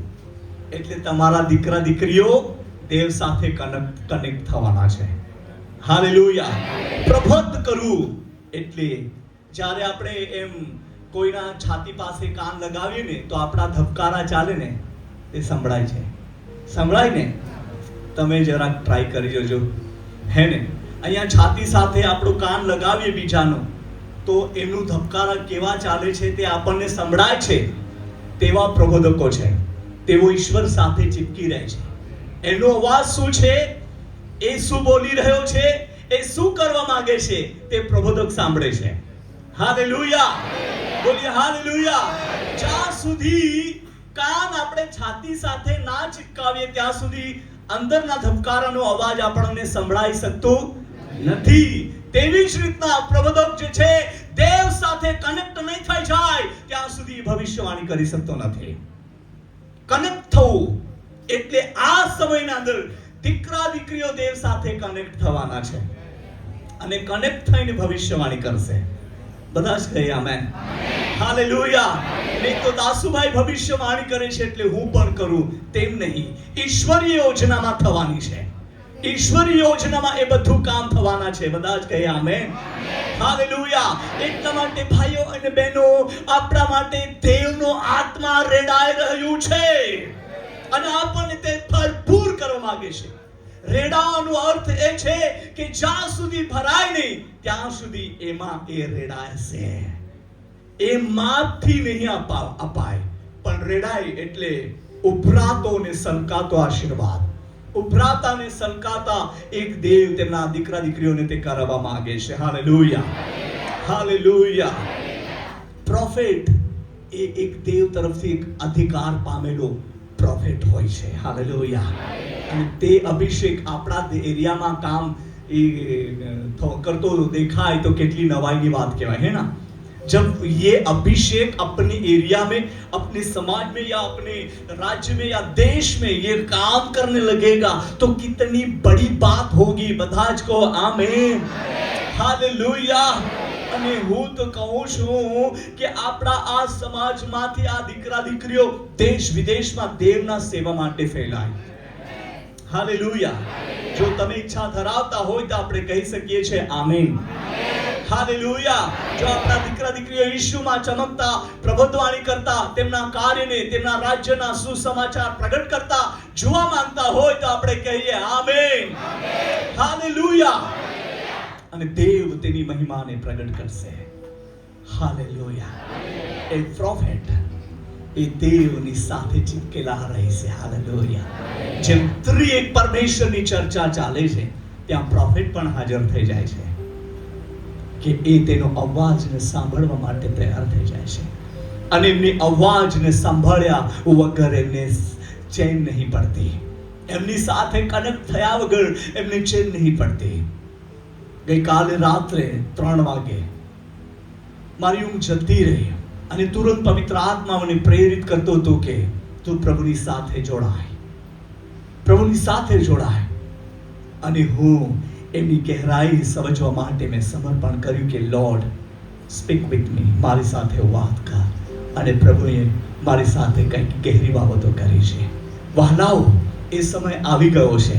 એટલે તમારા દીકરા દીકરીઓ દેવ સાથે કનેક્ટ થવાના છે. હાલેલુયા. પ્રબોધ કરવું એટલે જ્યારે આપણે એમ કોઈના છાતી પાસે કાન લગાવીએ ને તો આપણા ધબકારા ચાલે ને તે સંભળાય છે. સંભળાય ને? તમે જરાક ટ્રાય કરી જોજો, હે ને? અહીંયા છાતી સાથે આપણું કાન લગાવીએ બીજાનું તો એમનું ધબકારા કેવા ચાલે છે તે આપણને સંભળાય છે. તેવા પ્રબોધકો છે, તેઓ ઈશ્વર સાથે ચીપકી રહે છે. એનો અવાજ શું છે, એ શું બોલી રહ્યો છે, એ શું કરવા માંગે છે તે પ્રબોધક સાંભળે છે. હાલેલુયા. બોલીએ હાલેલુયા. જ્યાં સુધી કાન આપણે છાતી સાથે ના ચિપકાવીએ ત્યાં સુધી અંદરના ધબકારાનો અવાજ આપણને સંભળાઈ શકતો નથી. તેવી જ રીતના પ્રબોધક જે છે દેવ સાથે કનેક્ટ નહીં થઈ જાય ત્યાં સુધી ભવિષ્યવાણી કરી શકતો નથી. કનેક્ટ થવું એટલે આ સમયના અંદર દીકરા દીકરીઓ દેવ સાથે કનેક્ટ થવાના છે અને કનેક્ટ થઈને ભવિષ્યવાણી કરશે. બધા જ કહે આમેન. હાલેલુયા. નહીં તો દાસુભાઈ ભવિષ્યવાણી કરે છે એટલે હું પણ કરું તેમ નહીં. ઈશ્વરીય યોજનામાં થવાની છે. ઈશ્વરીય યોજનામાં એ બધું કામ થવાના છે. બધા જ કહે આમેન. હાલેલુયા. એટલા માટે ભાઈઓ અને બહેનો, આપણા માટે દેવનો આત્મા રેડાઈ રહ્યું છે અને આપણને તે ભરપૂર કરવા માંગે છે. રેડાવાનો અર્થ એ છે કે જ્યાં સુધી ભરાય નહીં ત્યાં સુધી એમાં એ રેડાશે. એ માપથી નહીં અપાય, પણ રેડાય એટલે ઉભરાતો ને સલકાતો આશીર્વાદ. ઉભરાતા ને સલકાતા એક દેવ તેમના દીકરા દીકરીઓને તે કરવા માંગે છે. હાલેલુયા. હાલેલુયા. પ્રોફેટ એ એક દેવ તરફથી એક અધિકાર પામેલો પ્રોફેટ હોય છે. હાલેલુયા. અને તે અભિષેક આપણા એરિયામાં કામ કરતો દેખાય તો કેટલી નવાઈની વાત કહેવાય, है ना? जब ये अभिषेक अपने एरिया में, अपने समाज में या अपने राज्य में या देश में ये काम करने लगेगा तो कितनी बड़ी बात होगी. બધા જ કહો આમેન. હાલેલુયા. અને હું તો કહું છું કે આપણા આ સમાજમાંથી આ દીકરા દીકરીઓ દેશ વિદેશમાં દેવના સેવા માટે ફેલાય. હાલેલુયા. જો તમે ઈચ્છા ધરાવતા હોય તો આપણે કહી શકીએ છીએ આમેન. હાલેલુયા. જો આપણા દીકરા દીકરીઓ ઈશ્વરમાં ચમકતા, પ્રબોધવાણી કરતા, તેમના કાર્યને, તેમના રાજ્યના સુસમાચાર પ્રગટ કરતા જોવા માંગતા હોય તો આપણે કહીએ આમેન. હાલેલુયા. અને દેવ તેની મહિમાને પ્રગટ કરશે. હાલેલુયા. એ પ્રોફેટ એ દેવની સાથે ચિપકેલા રહેશે. હાલેલુયા. જેમ ત્રિએક પરમેશ્વરની ચર્ચા ચાલે છે ત્યાં પ્રોફેટ પણ હાજર થઈ જાય છે કે એ તેનો અવાજને સાંભળવા માટે તૈયાર થઈ જાય છે અને એમની અવાજને સાંભળ્યા વગર એમને ચેન નહીં પડતી. એમની સાથે કનેક્ટ થયા વગર એમને ચેન નહીં પડતી. ગઈકાલે રાત્રે 3 વાગે મારી ઊંઘ જતી રહી અને તુરંત પવિત્ર આત્મા મને પ્રેરિત કરતો હતો કે તું પ્રભુની સાથે જોડાય, પ્રભુની સાથે જોડાય. અને હું એમની ગહેરાઈ સમજવા માટે મેં સમર્પણ કર્યું કે લોર્ડ સ્પીક વિથ મી, મારી સાથે વાત કર. અને પ્રભુએ મારી સાથે કંઈક ગહેરી બાબતો કરી છે. વહાલાઓ, એ સમય આવી ગયો છે.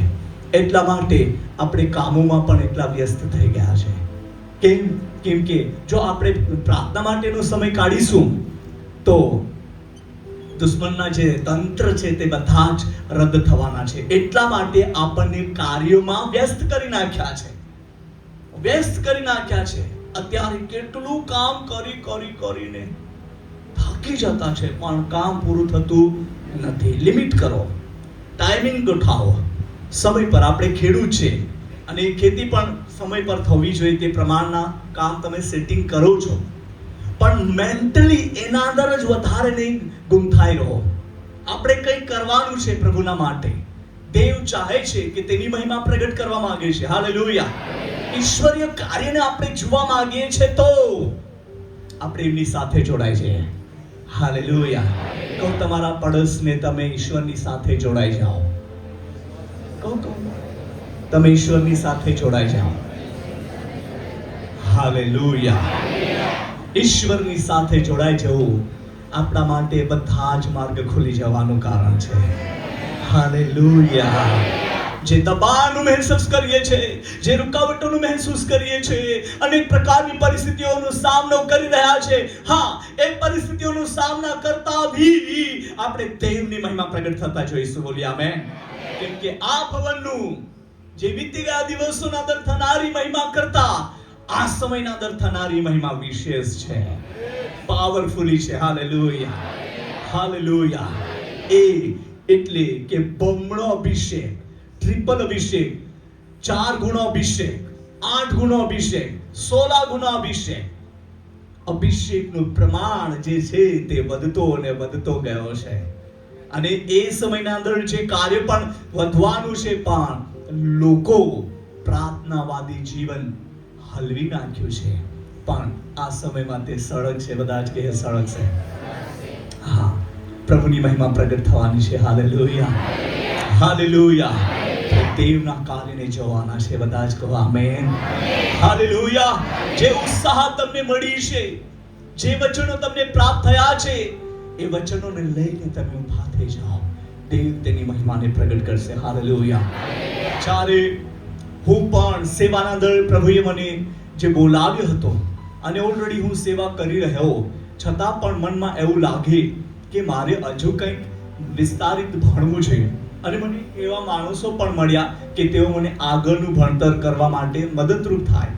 એટલા માટે આપણે કામોમાં પણ એટલા વ્યસ્ત થઈ ગયા છે. કેમ કે જો આપણે પ્રાર્થના માટેનો સમય કાઢીશું તો દુશ્મનના જે તંત્ર છે તે બધા જ રદ થવાના છે. એટલા માટે આપણને કાર્યોમાં વ્યસ્ત કરી નાખ્યા છે. અત્યારે કેટલું કામ કરીને થાકી જતા છે પણ કામ પૂરું થતું નથી. લિમિટ કરો, ટાઈમિંગ ગોઠવો. સમય પર આપણે ખેડૂત છે અને ખેતી પણ સમય પર થવી જોઈએ તે પ્રમાણના કામ તમે સેટિંગ કરો છો, પણ મેન્ટલી એના અંદર જ વધારે નહીં ગુંથાઈ રહો. આપણે કંઈ કરવાનું છે પ્રભુના માટે. દેવ ચાહે છે કે તેની મહિમા પ્રગટ કરવા માંગે છે. હાલેલુયા. ઈશ્વરીય કાર્યને આપણે જોવા માંગીએ છીએ તો આપણે એમની સાથે જોડાય છે. હાલેલુયા. કહો તમારા પડોશને તમે ઈશ્વરની સાથે જોડાઈ જાઓ. કહો તમે ઈશ્વરની સાથે જોડાઈ જાઓ. હાલેલુયા. ઈશ્વરની સાથે જોડાઈ જવું આપણા માટે બધા જ માર્ગ ખુલી જવાનું કારણ છે. હાલેલુયા. જે દબાણનું મહેસૂસ કરીએ છીએ, જે રૂકાવટોનું મહેસૂસ કરીએ છીએ, અનેક પ્રકારની પરિસ્થિતિઓનો સામનો કરી રહ્યા છે, હા, એ પરિસ્થિતિઓનો સામના કરતા ભી આપણે દેવની મહિમા પ્રગટ થતા જોઈશું. બોલીએ આમેન. કેમ કે આ ભવનનું જે વીતી ગયા દિવસોના અંદર થનારી મહિમા કરતા આ સમયના અંદર થનારી મહિમા વિશેષ છે, પાવરફુલી છે. હાલેલુયા. હાલેલુયા. એટલે કે બમણો અભિષેક, ટ્રિપલ અભિષેક, 4 ગુણો અભિષેક, 8 ગુણો અભિષેક, 16 ગુણો અભિષેક. અભિષેકનું પ્રમાણ જે છે તે વધતો અને વધતો ગયો છે. અને એ સમયના અંદર જે કાર્ય પણ વધવાનું છે, પણ લોકો પ્રાર્થનાવાદી જીવન હલવી નાખ્યું છે. પણ આ સમયમાં તે સળગ છે. બધા જ કહે સળગ છે. હા, પ્રભુની મહિમા પ્રગટ થવાની છે. હાલેલુયા. હાલેલુયા. દેવના કાર્યને જોવાના છે. બધા જ કહો આમેન. હાલેલુયા. જે ઉત્સાહ તમને મળી છે, જે વચનો તમને પ્રાપ્ત થયા છે, એ વચનોને લઈને તમે ઊભા થઈ જાઓ. દેવ તેની મહિમાને પ્રગટ કરશે. હાલેલુયા. જ્યારે હું પણ સેવાના અંદર પ્રભુએ મને જે બોલાવ્યો હતો અને ઓલરેડી હું સેવા કરી રહ્યો, છતાં પણ મનમાં એવું લાગે કે મારે હજુ કંઈક વિસ્તારિત ભણવું છે. અને મને એવા માણસો પણ મળ્યા કે તેઓ મને આગળનું ભણતર કરવા માટે મદદરૂપ થાય.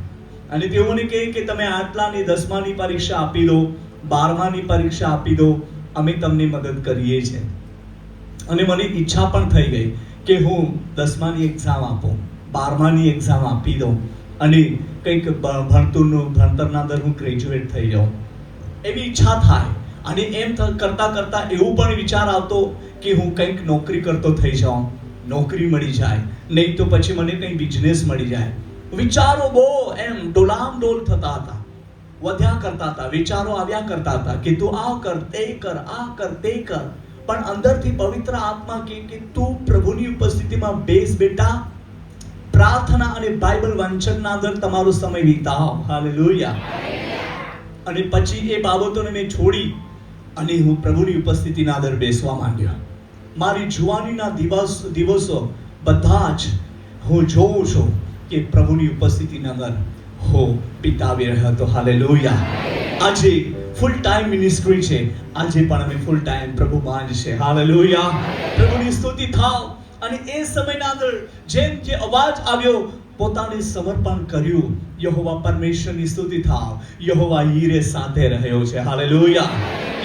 અને તેઓ મને કહે કે તમે આટલાની 10માની પરીક્ષા આપી દો, 12માની પરીક્ષા આપી દો, અમે તમને મદદ કરીએ છીએ. અને મને ઈચ્છા પણ થઈ ગઈ કે હું 10માની એક્ઝામ આપું, 12માની એક્ઝામ આપી દઉં અને કંઈક ભણતરના અંદર હું ગ્રેજ્યુએટ થઈ જાઉં. એવી ઈચ્છા થાય. અને એમ કરતા કરતા એવું પણ વિચાર આવતો કે હું કંઈક નોકરી કરતો થઈ જાઉં, નોકરી મળી જાય, નહીં તો પછી મને કંઈ બિઝનેસ મળી જાય. વિચારો બહુ એમ ડોલામ ડોલ થતા હતા, વધ્યા કરતા હતા. વિચારો આવ્યા કરતા હતા કે તું આ કર, તે કર, આ કર, તે કર. પણ અંદરથી પવિત્ર આત્મા કહે કે તું પ્રભુની ઉપસ્થિતિમાં બેસ બેટા, પ્રાર્થના અને બાઇબલ વાંચનના અંદર તમારો સમય વિતાવ. હાલેલુયા. અને પછી એ બાબતોને મેં છોડી અને હું પ્રભુની ઉપસ્થિતિના અંદર બેસવા માંડ્યો. મારી જુવાનીના દિવસો બધા જ હું જોઉં છું કે પ્રભુની ઉપસ્થિતિના અંદર હું પિતાવી રહ્યો હતો. હાલેલુયા. આજે ફૂલ ટાઈમ મિનિસ્ટ્રી છે. આજે પણ અમે ફૂલ ટાઈમ પ્રભુમાં જ છે. હાલેલુયા. પ્રભુની સ્તુતિ થાવ. અને એ સમયના અંદર જેમ જે અવાજ આવ્યો, પોતાને સમર્પણ કર્યું. યહોવા પરમેશ્વરની સ્તુતિ થાવ. યહોવા હીરે સાથે રહ્યો છે. હાલેલુયા.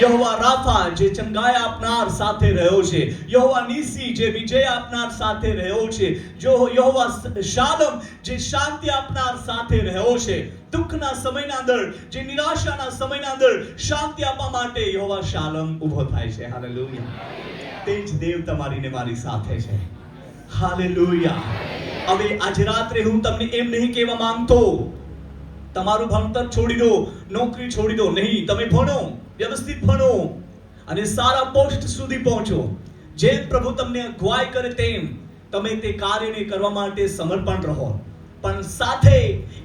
યહોવા રાફા જે ચંગાઈ આપનાર સાથે રહ્યો છે. યહોવા નીસી જે વિજય આપનાર સાથે રહ્યો છે. જો યહોવા શાલમ જે શાંતિ આપનાર સાથે રહ્યો છે. દુઃખના સમયના અંદર, જે નિરાશાના સમયના અંદર શાંતિ આપવા માટે યહોવા શાલમ ઊભો થાય છે. હાલેલુયા. તે જ દેવ તમારી ને મારી સાથે છે. હાલેલુયા. હવે આજે રાત્રે હું તમને એમ નહીં કહેવા માંગતો તમારું ભણતર છોડી દો, નોકરી છોડી દો. નહીં, તમે ભણો, વ્યવસ્થિત ભણો અને સારા પોસ્ટ સુધી પહોંચો. જેમ પ્રભુ તમને અગવાઈ કરે તેમ તમે તે કાર્યને કરવા માટે સમર્પણ રહો. પણ સાથે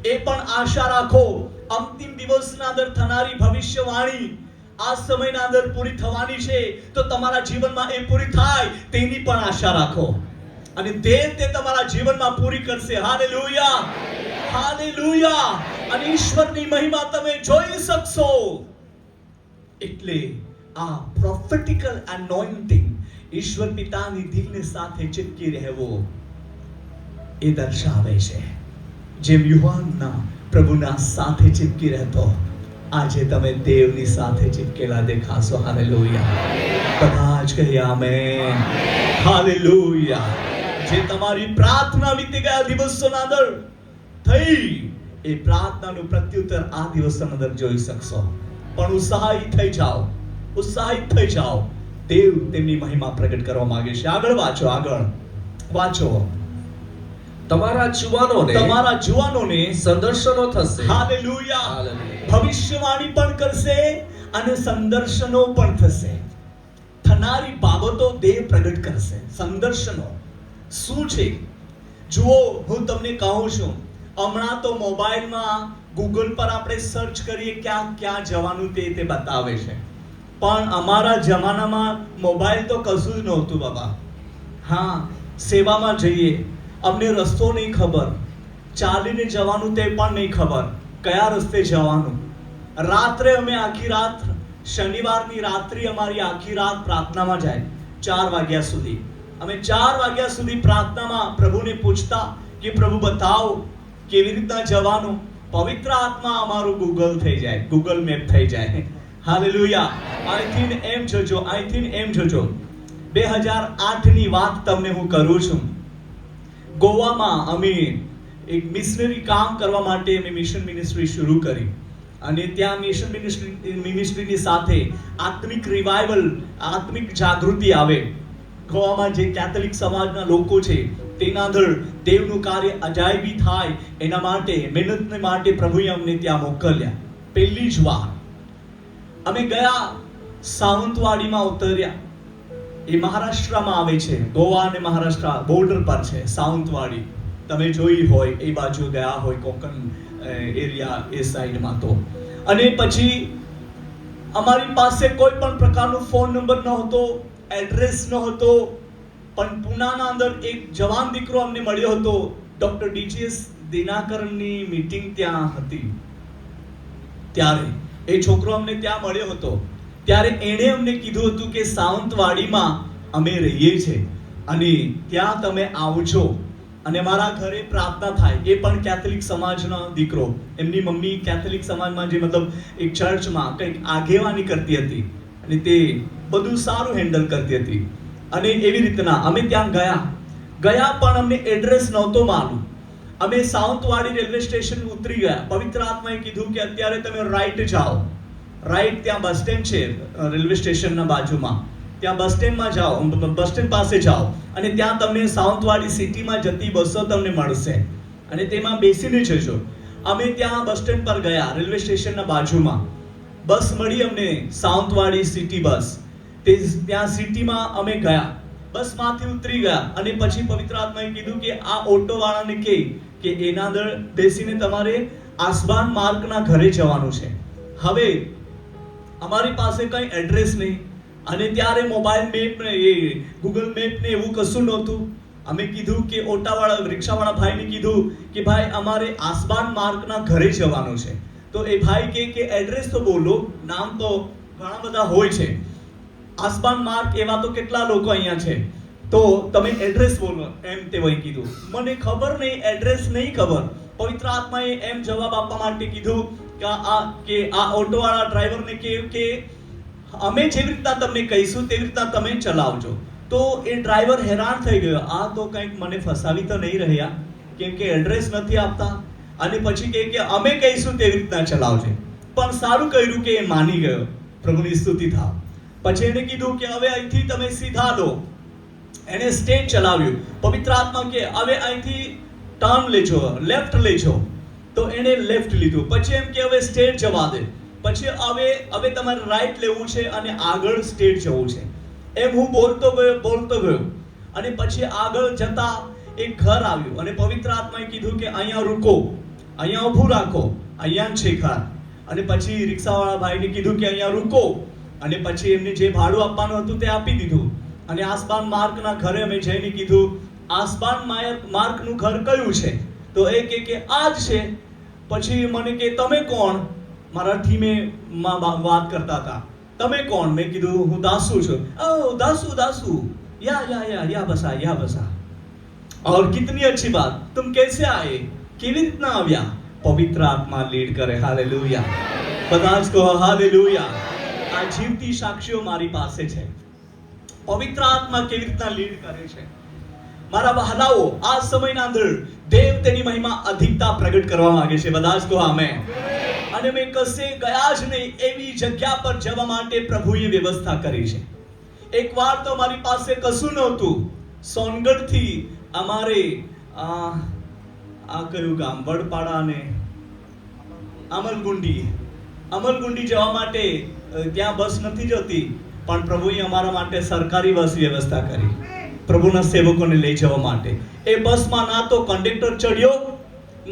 એ પણ આશા રાખો, અંતિમ દિવસના અંદર થનારી ભવિષ્યવાણી આ સમયના અંદર પૂરી થવાની છે, તો તમારા જીવનમાં એ પૂરી થાય તેની પણ આશા રાખો. અને દેવ તે તમારા જીવનમાં પૂરી કરશે. હાલેલુયા. હાલેલુયા. અને ઈશ્વરની મહિમા તમે જોઈ શકશો. એટલે આ પ્રોફેટિકલ એનોઇન્ટિંગ, ઈશ્વર પિતાની દિલને સાથે ચિપકી રહેવો, એ દર્શાવે છે. જેમ યુહાનના પ્રભુના સાથે ચિપકી રહેતો, આજે તમે દેવની સાથે ચિપકેલા દેખાશો. હાલેલુયા. બધા જ કહે આમેન. હાલેલુયા. જે તમારી પ્રાર્થના વીતી ગયા દિવસોના અંદર થઈ, એ પ્રાર્થનાનું પ્રત્યુત્તર આ દિવસોના અંદર જોઈ શકશો. પણ ઉત્સાહિત થઈ જાઓ, ઉત્સાહિત થઈ જાઓ. દેવ તેમની મહિમા પ્રગટ કરવા માંગે છે. આગળ વાંચો, આગળ વાંચો. તમારા જુવાનોને સંદર્શનો થશે. હાલેલુયા. ભવિષ્યવાણી પણ કરશે અને સંદર્શનો પણ થશે. થનારી બાબતો દેવ પ્રગટ કરશે. સંદર્શનો શું છે? જુઓ, હું તમને કહું છું, હમણાં તો મોબાઈલમાં ગૂગલ પર આપણે સર્ચ કરીએ ક્યાં ક્યાં જવાનું તે બતાવે છે. પણ અમારા જમાનામાં મોબાઈલ તો કશું જ નહોતું બાબા. હા, સેવામાં જઈએ, અમને રસ્તો નહીં ખબર, ચાલીને જવાનું તે પણ નહીં ખબર, કયા રસ્તે જવાનું. રાત્રે અમે આખી રાત, શનિવારની રાત્રિ અમારી આખી રાત પ્રાર્થનામાં જાય 4 વાગ્યા સુધી. અમે 4 વાગ્યા સુધી પ્રાર્થનામાં પ્રભુને પૂછતા કે પ્રભુ બતાવો કેવી રીતના જવાનું. પવિત્ર આત્મા અમારું ગૂગલ થઈ જાય, ગૂગલ મેપ થઈ જાય. હાલેલુયા. અહીંથી એમ જોજો, અહીંથી એમ જોજો. 2008 ની વાત તમને હું કરું છું. ગોવામાં અમે એક મિશનરી કામ કરવા માટે અમે મિશન મિનિસ્ટ્રી શરૂ કરી અને ત્યાં મિશન મિનિસ્ટ્રીની સાથે આત્મિક રિવાઇવલ, આત્મિક જાગૃતિ આવે. ગોવામાં જે કેથોલિક સમાજના લોકો છે તેના અંદર દેવનું કાર્ય અજાયબી થાય એના માટે, મહેનતને માટે પ્રભુએ અમને ત્યાં મોકલ્યા. પહેલી જ વાર અમે ગયા, સાવંતવાડીમાં ઉતર્યા. એ મહારાષ્ટ્રમાં આવે છે, ગોવા અને મહારાષ્ટ્ર બોર્ડર પર છે સાવંતવાડી. તમે જોઈ હોય, એ બાજુ ગયા હોય, કોકણ એરિયા એ સાઈડમાં તો. અને પછી અમારી પાસે કોઈ પણ પ્રકારનો ફોન નંબર ન હતો, એડ્રેસ ન હતો. પણ પુનાના અંદર એક જવાન દીકરો અમને મળ્યો હતો. ડોક્ટર ડીજીએસ દિનાકરની મીટિંગ ત્યાં હતી ત્યારે એ છોકરો અમને ત્યાં મળ્યો હતો. ત્યારે એણે અમને કીધું હતું કે સાવંતવાડીમાં અમે રહીએ છીએ અને ત્યાં તમે આવજો અને મારા ઘરે પ્રાર્થના થાય. એ પણ કેથોલિક સમાજનો દીકરો. એમની મમ્મી કેથોલિક સમાજમાં જે મતલબ એક ચર્ચમાં કંઈક આગેવાની કરતી હતી અને તે બધું સારું હેન્ડલ કરતી હતી. અને એવી રીતના અમે ત્યાં ગયા પણ અમને એડ્રેસ નહોતો માલુમ. અમે સાવંતવાડી રેલવે સ્ટેશન ઉતરી ગયા. પવિત્ર આત્માએ કીધું કે અત્યારે તમે રાઈટ જાઓ, રાઈટ ત્યાં બસ સ્ટેન્ડ છે રેલવે સ્ટેશનના બાજુમાં, ત્યાં બસ સ્ટેન્ડમાં જાઓ, બસ સ્ટેન્ડ પાસે જાઓ અને ત્યાં તમને સાવંતવાડી સિટીમાં જતી બસો તમને મળશે અને તેમાં બેસીને જજો. અમે ત્યાં બસ સ્ટેન્ડ પર ગયા, રેલવે સ્ટેશનના બાજુમાં બસ મળી અમને, સાવંતવાડી સિટી બસ. ત્યાં સિટીમાં અમે ગયા, બસમાંથી ઉતરી ગયા અને પછી પવિત્ર આત્માએ કીધું કે આ ઓટો વાળાને કે એના અંદર બેસીને તમારે આસબાન માર્ગના ઘરે જવાનું છે. હવે અમારી પાસે કઈ એડ્રેસ નહીં અને ત્યારે મોબાઈલ મેપ ને એ ગૂગલ મેપ ને એવું કશું નહોતું. અમે કીધું કે ઓટાવાળા રિક્ષાવાળા ભાઈને કીધું કે ભાઈ અમારે આસબાન માર્ગના ઘરે જવાનું છે. તો એ ભાઈ કે એડ્રેસ તો બોલો, નામ તો ઘણા બધા હોય છે, આસબાન માર્ગ એવા તો કેટલા લોકો અહીંયા છે, તો તમે એડ્રેસ બોલો એમ તે વહી કીધું. મને ખબર નહીં, એડ્રેસ નહીં ખબર. પવિત્ર આત્માએ એમ જવાબ આપવા માટે કીધું કે આ ઓટોવાળા ડ્રાઈવરને કે અમે જેવી રીતના તમને કહીશું તેવી રીતના તમે ચલાવજો. તો એ ડ્રાઈવર હેરાન થઈ ગયો, આ તો કંઈક મને ફસાવી તો નહીં રહ્યા કેમ કે એડ્રેસ નથી આપતા અને પછી કે અમે કહીશું તેવી રીતના ચલાવજે. પણ સારું કર્યું કે એ માની ગયો. પ્રભુની સ્તુતિ થાવ. પછી એને કીધું કે હવે અહીંથી તમે સીધા લો. એને સ્ટેટ ચલાવ્યું. પવિત્ર આત્મા કે હવે અહીંથી ટર્ન લેજો, લેફ્ટ લેજો. તો એને લેફ્ટ લીધું. પછી એમ કે હવે સ્ટેટ જવા દે. પછી હવે તમારે રાઈટ લેવું છે અને આગળ સ્ટેટ જવું છે. એમ હું બોલતો ગયો અને પછી આગળ જતા એક ઘર આવ્યું અને પવિત્ર આત્માએ કીધું કે અહીંયા રૂકો, અહીંયા ઊભું રાખો, અહીંયા છે ઘર. અને પછી રિક્ષાવાળા ભાઈને કીધું કે અહીંયા રૂકો અને પછી એમને જે ભાડું આપવાનું હતું તે આપી દીધું. અને આસબાન માર્ગના ઘરે અમે જઈને કીધું આસબાન માર્ગનું ઘર કયું છે? તો એ કે આ જ છે. પછી મને કે તમે કોણ? મરાઠીમાં વાત કરતા હતા. તમે કોણ? મેં કીધું હું દાસુ છું. ઓ दासू या बसा. और कितनी अच्छी बात, तुम कैसे आए? કેવી રીતના આવ્યા? પવિત્ર આત્મા લીડ કરે. હાલેલુયા. બધા જ કહો હાલેલુયા. આ જીવતી સાક્ષીઓ મારી પાસે છે. પવિત્ર આત્મા કેવી રીતના લીડ કરે છે. મારા વહાલાઓ, આ સમયના અંદર દેવ તેની મહિમા અધિકતા પ્રગટ કરવા માંગે છે. બધા જ કહો આમેન. અને મેં કશે ગયા જ નહીં એવી જગ્યા પર જવા માટે પ્રભુએ વ્યવસ્થા કરી છે. એકવાર તો મારી પાસે કશું નહોતું. સોનગઢ થી અમારે આ કયું ગામ, વડપાડા ને અમલગુંડી જવા માટે ત્યાં બસ નથી જતી, પણ પ્રભુએ અમારા માટે સરકારી બસ વ્યવસ્થા કરી પ્રભુના સેવકોને લઈ જવા માટે. એ બસમાં ના તો કંડક્ટર ચડ્યો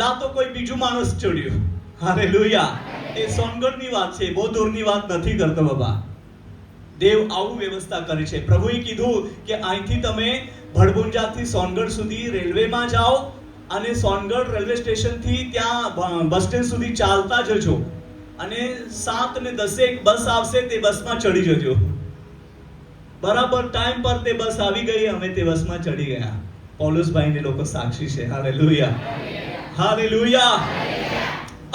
ના તો કોઈ બીજું માણસ ચડ્યો. હાલેલુયા. એ સોનગઢની વાત છે, બહુ દૂરની વાત નથી કરતો બાબા. દેવ આવું વ્યવસ્થા કરે છે. પ્રભુએ કીધું કે અહીંથી તમે ભડભુંજાથી સોનગઢ સુધી રેલવેમાં જાઓ અને સોનગઢ રેલવે સ્ટેશનથી ત્યાં બસ સ્ટેન્ડ સુધી ચાલતા જજો અને 7:10 બસ આવશે, તે બસમાં ચડી જજો. બરાબર ટાઈમ પર તે બસ આવી ગઈ, અમે તે બસમાં ચડી ગયા. પૌલુસભાઈ ને લોકો સાક્ષી છે. Hallelujah, hallelujah.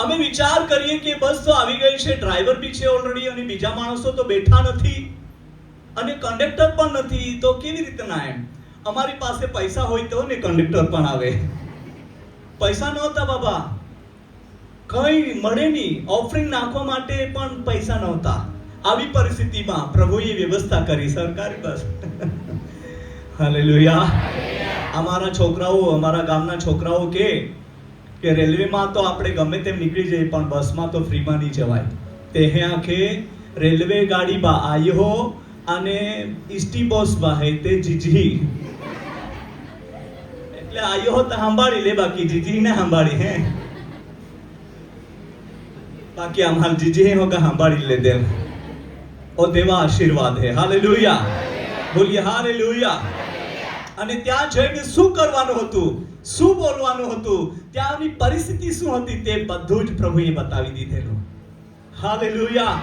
અમે વિચાર કરીએ કે બસ તો આવી ગઈ છે, ડ્રાઈવર બી છે ઓલરેડી અને બીજા માણસો તો બેઠા નથી અને કંડક્ટર પણ નથી, તો કેવી રીતના એમ? અમારી પાસે પૈસા હોય તો ને કંડક્ટર પણ આવે. પૈસા નહોતા બાબા, કઈ મળે નહીં, ઓફરિંગ નાખવા માટે પણ પૈસા નહોતા. આવી પરિસ્થિતિમાં પ્રભુએ વ્યવસ્થા કરી, સરકારી બસ. હાલેલુયા. અમારા છોકરાઓ, અમારા ગામના છોકરાઓ કે રેલવેમાં તો આપણે ગમે તેમ નીકળી જઈએ પણ બસમાં તો ફ્રીમાં નહીં જવાય. તે આંખે રેલવે ગાડી બા આયો અને ઈસ્ટી બસ બા હે તે જીજી, એટલે આયો તો સંભાળી લે, બાકી જીજી ને સંભાળી હે, બાકી અમાર જીજી હોગા સંભાળી લે દે. ઓ દેવા આશીર્વાદ હે. હાલેલુયા, બોલીએ હાલેલુયા. અને ત્યાં જઈને શું કરવાનું હતું, શું બોલવાનું હતું, ત્યાંની પરિસ્થિતિ શું હતી, તે બધું જ પ્રભુએ બતાવી દીધેલું. હાલેલુયા.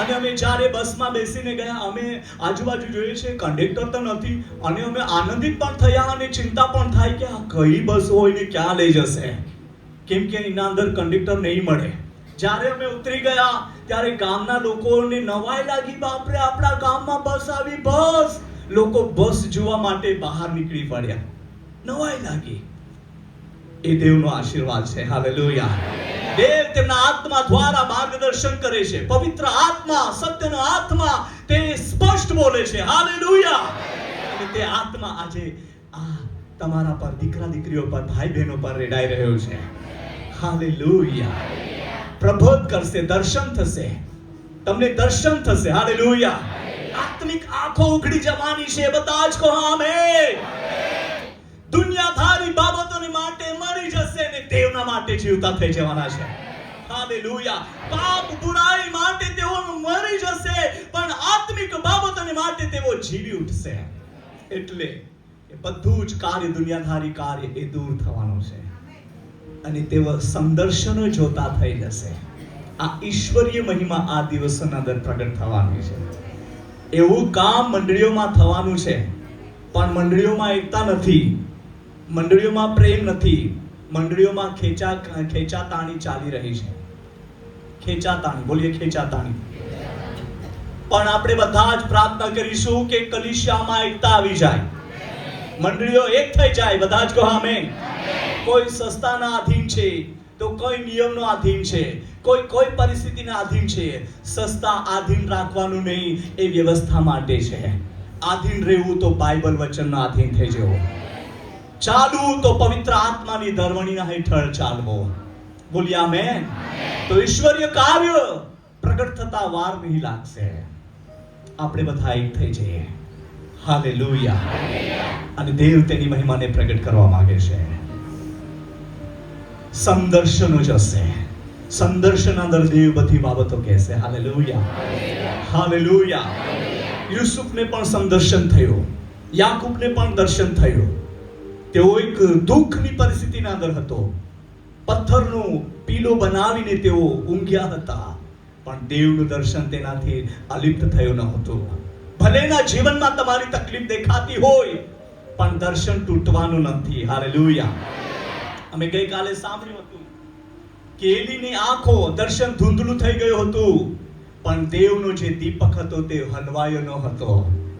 અને અમે જ્યારે બસમાં બેસીને ગયા, અમે આજુબાજુ જોઈએ છે, કંડક્ટર તો નથી, અને અમે આનંદિત પણ થયા અને ચિંતા પણ થાય કે આ કઈ બસ હોય ને ક્યાં લઈ જશે, કેમ કે એના અંદર કંડક્ટર નહીં મળે. જ્યારે અમે ઉતરી ગયા ત્યારે ગામના લોકોને નવાઈ લાગી, બાપરે આપણા ગામમાં બસ આવી, બસ. લોકો બસ જોવા માટે બહાર નીકળી પડ્યા, નવાઈ લાગી. એ દેવનો આશીર્વાદ છે. હાલેલુયા. દેવ તેમના આત્મા દ્વારા માર્ગદર્શન કરે છે. પવિત્ર આત્મા, સત્યનો આત્મા, તે સ્પષ્ટ બોલે છે. હાલેલુયા. અને તે આત્મા આજે આ તમારા પર, દીકરા દીકરીઓ પર, ભાઈ બહેનો પર રેડાઈ રહ્યો છે. હાલેલુયા. પ્રબોધ કરશે, દર્શન થશે, તમને દર્શન થશે. હાલેલુયા. આત્મિક આંખો ઉઘડી જવાની છે. બધા જ કહો આમેન. દુનિયાધારી બાબતોની માટે મરી જશે ને દેવના માટે જીવતા થઈ જવાના છે. હાલેલુયા. પાપ બુરાઈ માટે તેઓ મરી જશે પણ આત્મિક બાબતોની માટે તેઓ જીવી ઉઠશે. એટલે એ બધું જ કાર્ય, દુનિયાધારી કાર્ય એ દૂર થવાનું છે અને તેઓ સંદર્શનો જોતા થઈ જશે. આ ઈશ્વરીય મહિમા આ દિવસોના અંદર પ્રગટ થવાની છે. એવું કામ મંડળીઓમાં થવાનું છે, પણ મંડળીઓમાં એકતા નથી, મંડળીઓમાં પ્રેમ નથી, મંડળીઓમાં ખેંચાતાણી ચાલી રહી છે. ખેંચાતાણી, બોલીએ ખેંચાતાણી. પણ આપણે બધા જ પ્રાર્થના કરીશું કે કલીસિયામાં એકતા આવી જાય, મંડળીઓ એક થઈ જાય. બધા જ કહો આમેન. કોઈ સંસ્થાના આધીન છે તો કોઈ નિયમનો આધીન છે, કોઈ પરિસ્થિતિના આધીન છે. સંસ્થા આધીન રાખવાનું નહીં, એ વ્યવસ્થા માટે છે. આધીન રહેવું તો બાઇબલ વચનના આધીન થઈ જવું, ચાલવું તો પવિત્ર આત્માની ધરવણીના હેઠળ ચાલવો. બોલીએ આમેન. તો ઈશ્વરીય કાર્ય પ્રગટ થતા વાર નહીં લાગશે. આપણે બધા એક થઈ જઈએ. હાલેલુયા. અને દેવ તેની મહિમાને પ્રગટ કરવા માંગે છે. સંદર્શનો જશે, સંદર્શન અંદર દેવ બધી બાબતો કહેશે. Hallelujah, hallelujah. યુસુફને પણ સંદર્શન થયું, યાકૂબને પણ દર્શન થયું. તેઓ એક દુઃખની પરિસ્થિતિના અંદર હતો, પથ્થરનું પીલો બનાવીને તેઓ ઊંઘ્યા હતા, પણ દેવનું દર્શન તેનાથી અલિપ્ત થયું ન હતું. ભલેના જીવનમાં તમારી તકલીફ દેખાતી હોય પણ દર્શન તૂટવાનું નથી. હાલેલુયા. અમે ગઈકાલે સાંભળ્યું હતું કે એલીની આંખો, દર્શન ધૂંધળું થઈ ગયું હતું, પણ દેવનો જે દીપક હતો તે હલવાયો ન હતો,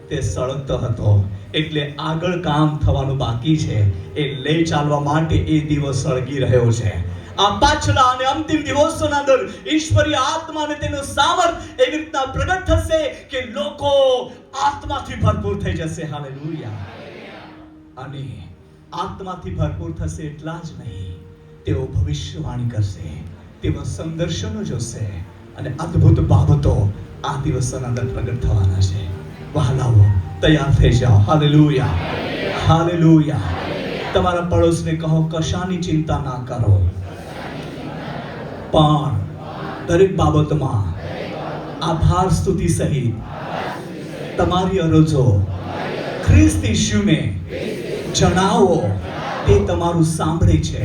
તે સળગતો હતો. એટલે આગળ કામ થવાનું બાકી છે, એ લઈ ચાલવા માટે એ દિવસ સળગી રહ્યો છે. આ પાછલા અને અંતિમ દિવસોના અંદર ઈશ્વરીય આત્મા અને તેનો સામર્થ્ય એવી રીતના પ્રગટ થશે કે લોકો આત્માથી ભરપૂર થઈ જશે. હાલેલુયા. અને આત્માથી ભરપૂર થશે એટલા જ નહીં, તેઓ ભવિષ્યવાણી કરશે, તેઓ સંદર્શનો જોશે અને અદ્ભુત બાબતો આ દિવસોના અંદર પ્રગટ થવાના છે. વહાલાઓ તૈયાર થઈ જાઓ. Hallelujah, hallelujah. તમારા પડોશને કહો, કશાની ચિંતા ના કરો, પણ દરેક બાબતમાં આભાર સ્તુતિ સહિત તમારી અરજો ખ્રિસ્ત ઈસુને જણાવો, તે તમારું સાંભળે છે.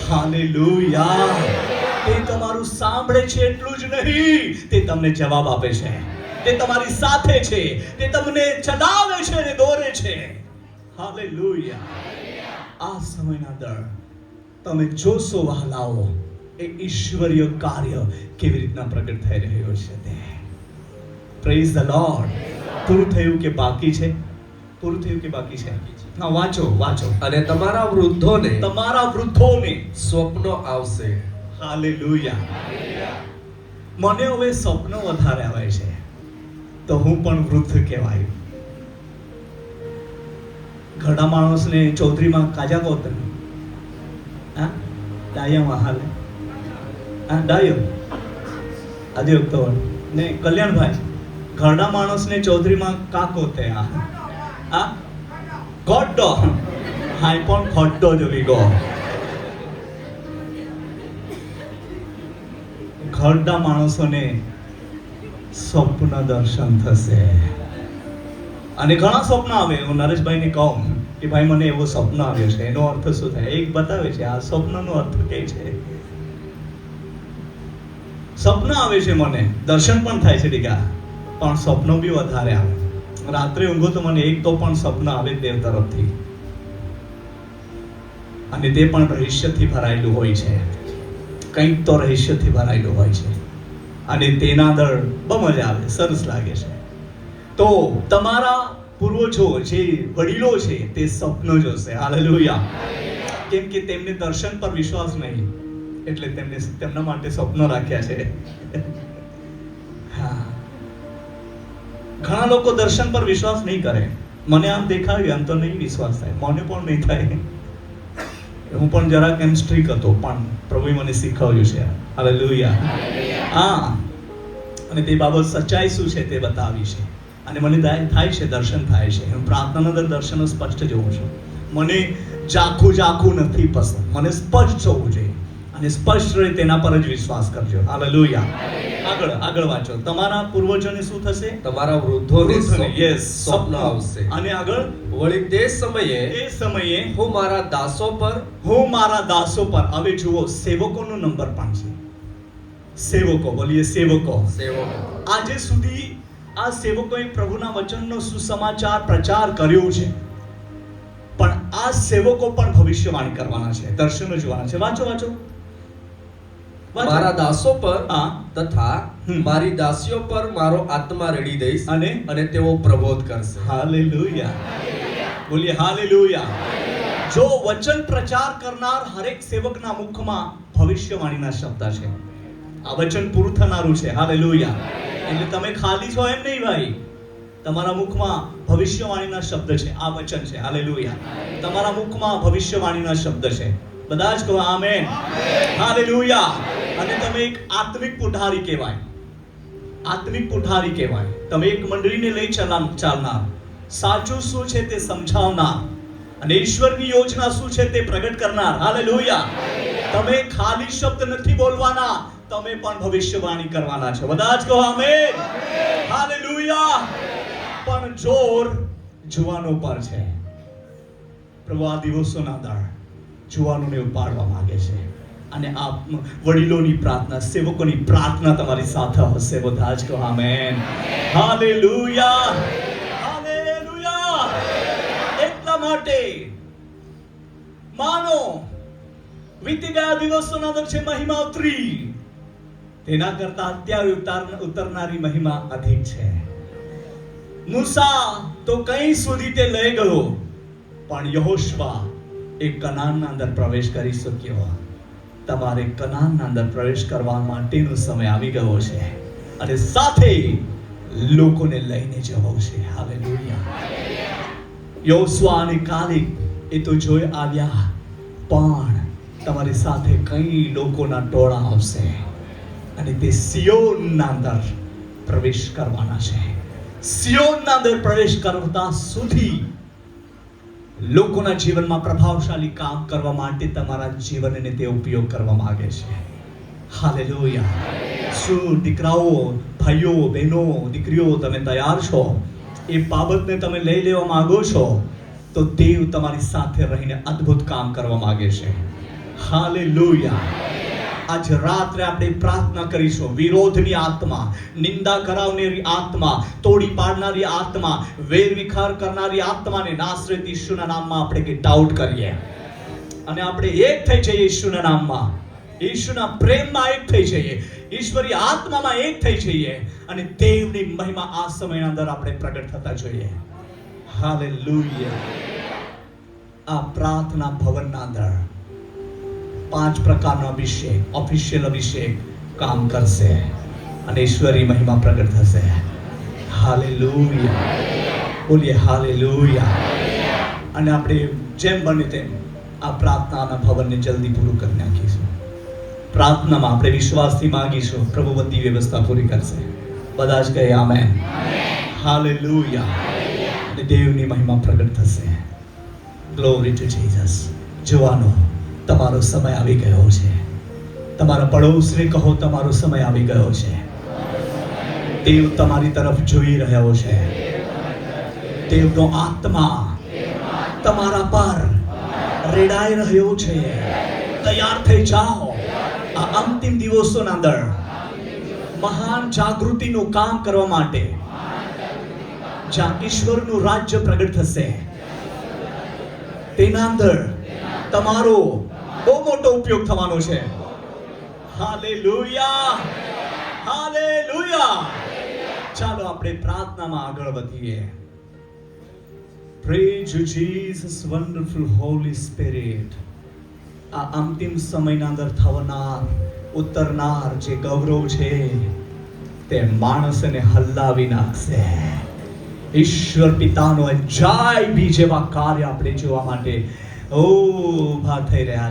હાલેલુયા. તે તમારું સાંભળે છે એટલું જ નહીં, તે તમને જવાબ આપે છે, તે તમારી સાથે છે, તે તમને ચલાવે છે અને દોરે છે. હાલેલુયા. આ સમયના દર તમે જોશો વહાલાઓ, એ ઈશ્વરીય કાર્ય કેવી રીતના પ્રગટ થઈ રહ્યો છે તે. Praise the lord. પૂરું થયું કે બાકી છે? પૂરું થયું કે બાકી છે? હા, વાંચો વાંચો. અને તમારા વૃદ્ધોને સ્વપ્નો આવશે. હાલેલુયા. મને હવે સ્વપ્નો વધારે આવે છે, તો હું પણ વૃદ્ધ કહેવાય. ઘણા માણસને ચૌધરીમાં કાજા કોતર, હા ડાયામાં હાલે, હા ડાયો આજે તો ને કલ્યાણભાઈ, ઘણા માણસને ચૌધરીમાં કાકોતે આ ગોડ્ડો હાઈ પણ ખોડ્ડો જોવી ગો. ઘરડા માણસોને સ્વપ્ન દર્શન થશે અને ઘણા સ્વપ્ન આવે. હું નરેશભાઈને કહું કે ભાઈ મને એવો સ્વપ્ન આવ્યો છે, એનો અર્થ શું થાય? એક બતાવે છે આ સ્વપ્નનો અર્થ કે છે. સ્વપ્ન આવે છે, મને દર્શન પણ થાય છે ટીકા, પણ સ્વપ્નો બી વધારે આવે. રાત્રે ઊંઘો તો મને એક તો પણ સ્વપ્ન આવે દેવ તરફથી, અને તે પણ રહસ્યથી ભરાયેલું હોય છે. કંઈક તો રહસ્યથી ભરાયેલું હોય છે અને તેના દર બહુ મજા આવે, સરસ લાગે છે. તો તમારા પૂર્વજો જે વડીલો છે તે સ્વપ્ન જોશે. હાલેલુયા. કેમ કે તેમને દર્શન પર વિશ્વાસ નહીં, એટલે તેમને તેમના માટે સ્વપ્ન રાખ્યા છે. હા, ઘણા લોકો દર્શન પર વિશ્વાસ નહીં કરે. મને આમ દેખાયું આમ તો નહીં વિશ્વાસ થાય, મને પણ નહીં થાય. હું પણ જરાક એમ સ્ટ્રીક હતો, પણ પ્રભુએ મને શીખવ્યું છે. હાલેલુયા. હા, અને તે બાબત સચ્ચાઈ શું છે તે બતાવી છે, અને મને થાય છે દર્શન થાય છે. હું પ્રાર્થનાના અંદર દર્શનો સ્પષ્ટ જોઉં છું. મને ઝાખું નથી પસંદ, મને સ્પષ્ટ જોવું જોઈએ, અને સ્પષ્ટ રહે તેના પર જ વિશ્વાસ કરજો. હાલેલુયા. આગળ વાંચો. તમારા પૂર્વજોને શું થશે? તમારા વૃદ્ધોને યસ સ્વપ્ન આવશે. અને આગળ વળી તે સમયે હું મારા દાસો પર હવે જુઓ, સેવકોનો નંબર પણ છે. સેવકો, બોલીએ સેવકો. આજે સુધી આ સેવકોએ પ્રભુના વચનનો સુસમાચાર પ્રચાર કર્યો છે, પણ આ સેવકો પણ ભવિષ્યવાણી કરવાના છે, દર્શનો જોવાના છે. વાંચો. મારા દાસો પર તથા મારી દાસીઓ પર મારો આત્મા રેડી દઈશ, અને તેઓ પ્રબોધ કરશે. હાલેલુયા. બોલીએ હાલેલુયા. જો વચન પ્રચાર કરનાર હરેક સેવકના મુખમાં ભવિષ્યવાણીના શબ્દ છે. આ વચન પૂરું થનારું છે. હાલેલુયા. એટલે તમે ખાલી છો એમ નહીં ભાઈ, તમારા મુખમાં ભવિષ્યવાણીના શબ્દ છે. આ વચન છે. હાલેલુયા. તમારા મુખમાં ભવિષ્યવાણીના શબ્દ છે. બધા જ કહો આમેન. હાલેલુયા. અને તમે એક આત્મિક પુઢારી કહેવાય. તમે એક મંડળીને લઈ ચાલનાર, સાચું શું છે તે સમજાવનાર, અને ઈશ્વરની યોજના શું છે તે પ્રગટ કરનાર. હાલેલુયા. તમે ખાલી શબ્દ નથી બોલવાના, તમે પણ ભવિષ્યવાણી કરવાના છો. બધા જ કહો આમેન. હાલેલુયા. પણ જોર જુવાનો પર છે. પ્રભુ આ દિવસોના દાળ જુવાનોને ઉપાડવા માંગે છે, અને આ વડીલોની પ્રાર્થના, સેવકોની પ્રાર્થના તમારી સાથે હશે. બધા જ કહો આમેન. હાલેલુયા. એટલા માટે માનો વીતી ગયા દિવસોના અંદર છે મહિમા ઉતરી, તેના કરતા અત્યારે ઉતરનારી મહિમા અધિક છે. મૂસા તો કઈ સુધી તે લઈ ગયો, પણ યહોશવા એ કનાનના અંદર પ્રવેશ કરી શક્યો. તમારે કનાનના અંદર પ્રવેશ કરવા માટેનો સમય આવી ગયો છે, અને સાથે લોકોને લઈને જવો છે. હાલેલુયા. યોશુઆ અને કાલેબ એ તો જોઈ આવ્યા, પણ તમારી સાથે કઈ લોકોના ટોળા આવશે, અને તે સિયોનના અંદર પ્રવેશ કરવાના છે. સિયોનના અંદર પ્રવેશ કરતા સુધી લોકોના જીવનમાં પ્રભાવશાળી કામ કરવા માટે તમારા જીવનને તે ઉપયોગ કરવા માંગે છે. હાલેલુયા. શું દીકરાઓ, ભાઈઓ, બહેનો, દીકરીઓ, તમે તૈયાર છો? એ બાબતને તમે લઈ લેવા માંગો છો તો દેવ તમારી સાથે રહીને અદ્ભુત કામ કરવા માંગે છે. હાલેલુયા. આજ રાત્રે આપણે પ્રાર્થના કરીશું. વિરોધની આત્મા, નિંદા કરાવનારી આત્મા, તોડી પાડનારી આત્મા, વેરવિખાર કરનારી આત્માને નાસરેત ઈસુના નામમાં આપણે ગેટ આઉટ કરીએ અને આપણે એક થઈ જઈએ ઈસુના નામમાં, ઈસુના પ્રેમમાં એક થઈ જઈએ, ઈશ્વરી આત્મામાં એક થઈ જઈએ અને દેવની મહિમા આ સમયના અંદર આપણે પ્રગટ થતા જોઈએ. હાલેલુયા. આ પ્રાર્થના ભવનના અંદર 5 પ્રકારનો અભિષેક, ઓફિશિયલ અભિષેક કામ કરશે અને ઈશ્વરી મહિમા પ્રગટ થશે. હાલેલુયા. બોલીએ હાલેલુયા. અને આપણે જેમ બને તેમ આ પ્રાર્થનાના ભવનને જલ્દી પૂરું કરી નાખીશું. પ્રાર્થનામાં આપણે વિશ્વાસથી માંગીશું, પ્રભુ બધી વ્યવસ્થા પૂરી કરશે. બધા જ કહે આમેન. હાલેલુયા. અને દેવની મહિમા પ્રગટ થશે. Glory to Jesus. જવાનો, તમારો સમય આવી ગયો છે. તમારા પડોશને કહો, તમારો સમય આવી ગયો છે. દેવ તમારી તરફ જોઈ રહ્યો છે. દેવનો આત્મા તમારા પર રેડાઈ રહ્યો છે. તૈયાર થઈ જાઓ. આ અંતિમ દિવસોના અંદર મહાન જાગૃતિનું કામ કરવા માટે, જ્યાં ઈશ્વરનું રાજ્ય પ્રગટ થશે, તેના અંદર તમારો બહુ મોટો ઉપયોગ થવાનો છે. હાલેલુયા. હાલેલુયા. ચાલો આપણે પ્રાર્થનામાં આગળ વધીએ. Praise you, Jesus, wonderful Holy Spirit. આ અંતિમ સમયના અંદર થનાર, ઉતરનાર જે ગૌરવ છે તે માણસને હલાવી નાખશે. ઈશ્વર પિતાનો અજાયબી જેવા કાર્ય આપણે જોવા માટે ઊભા થઈ રહ્યા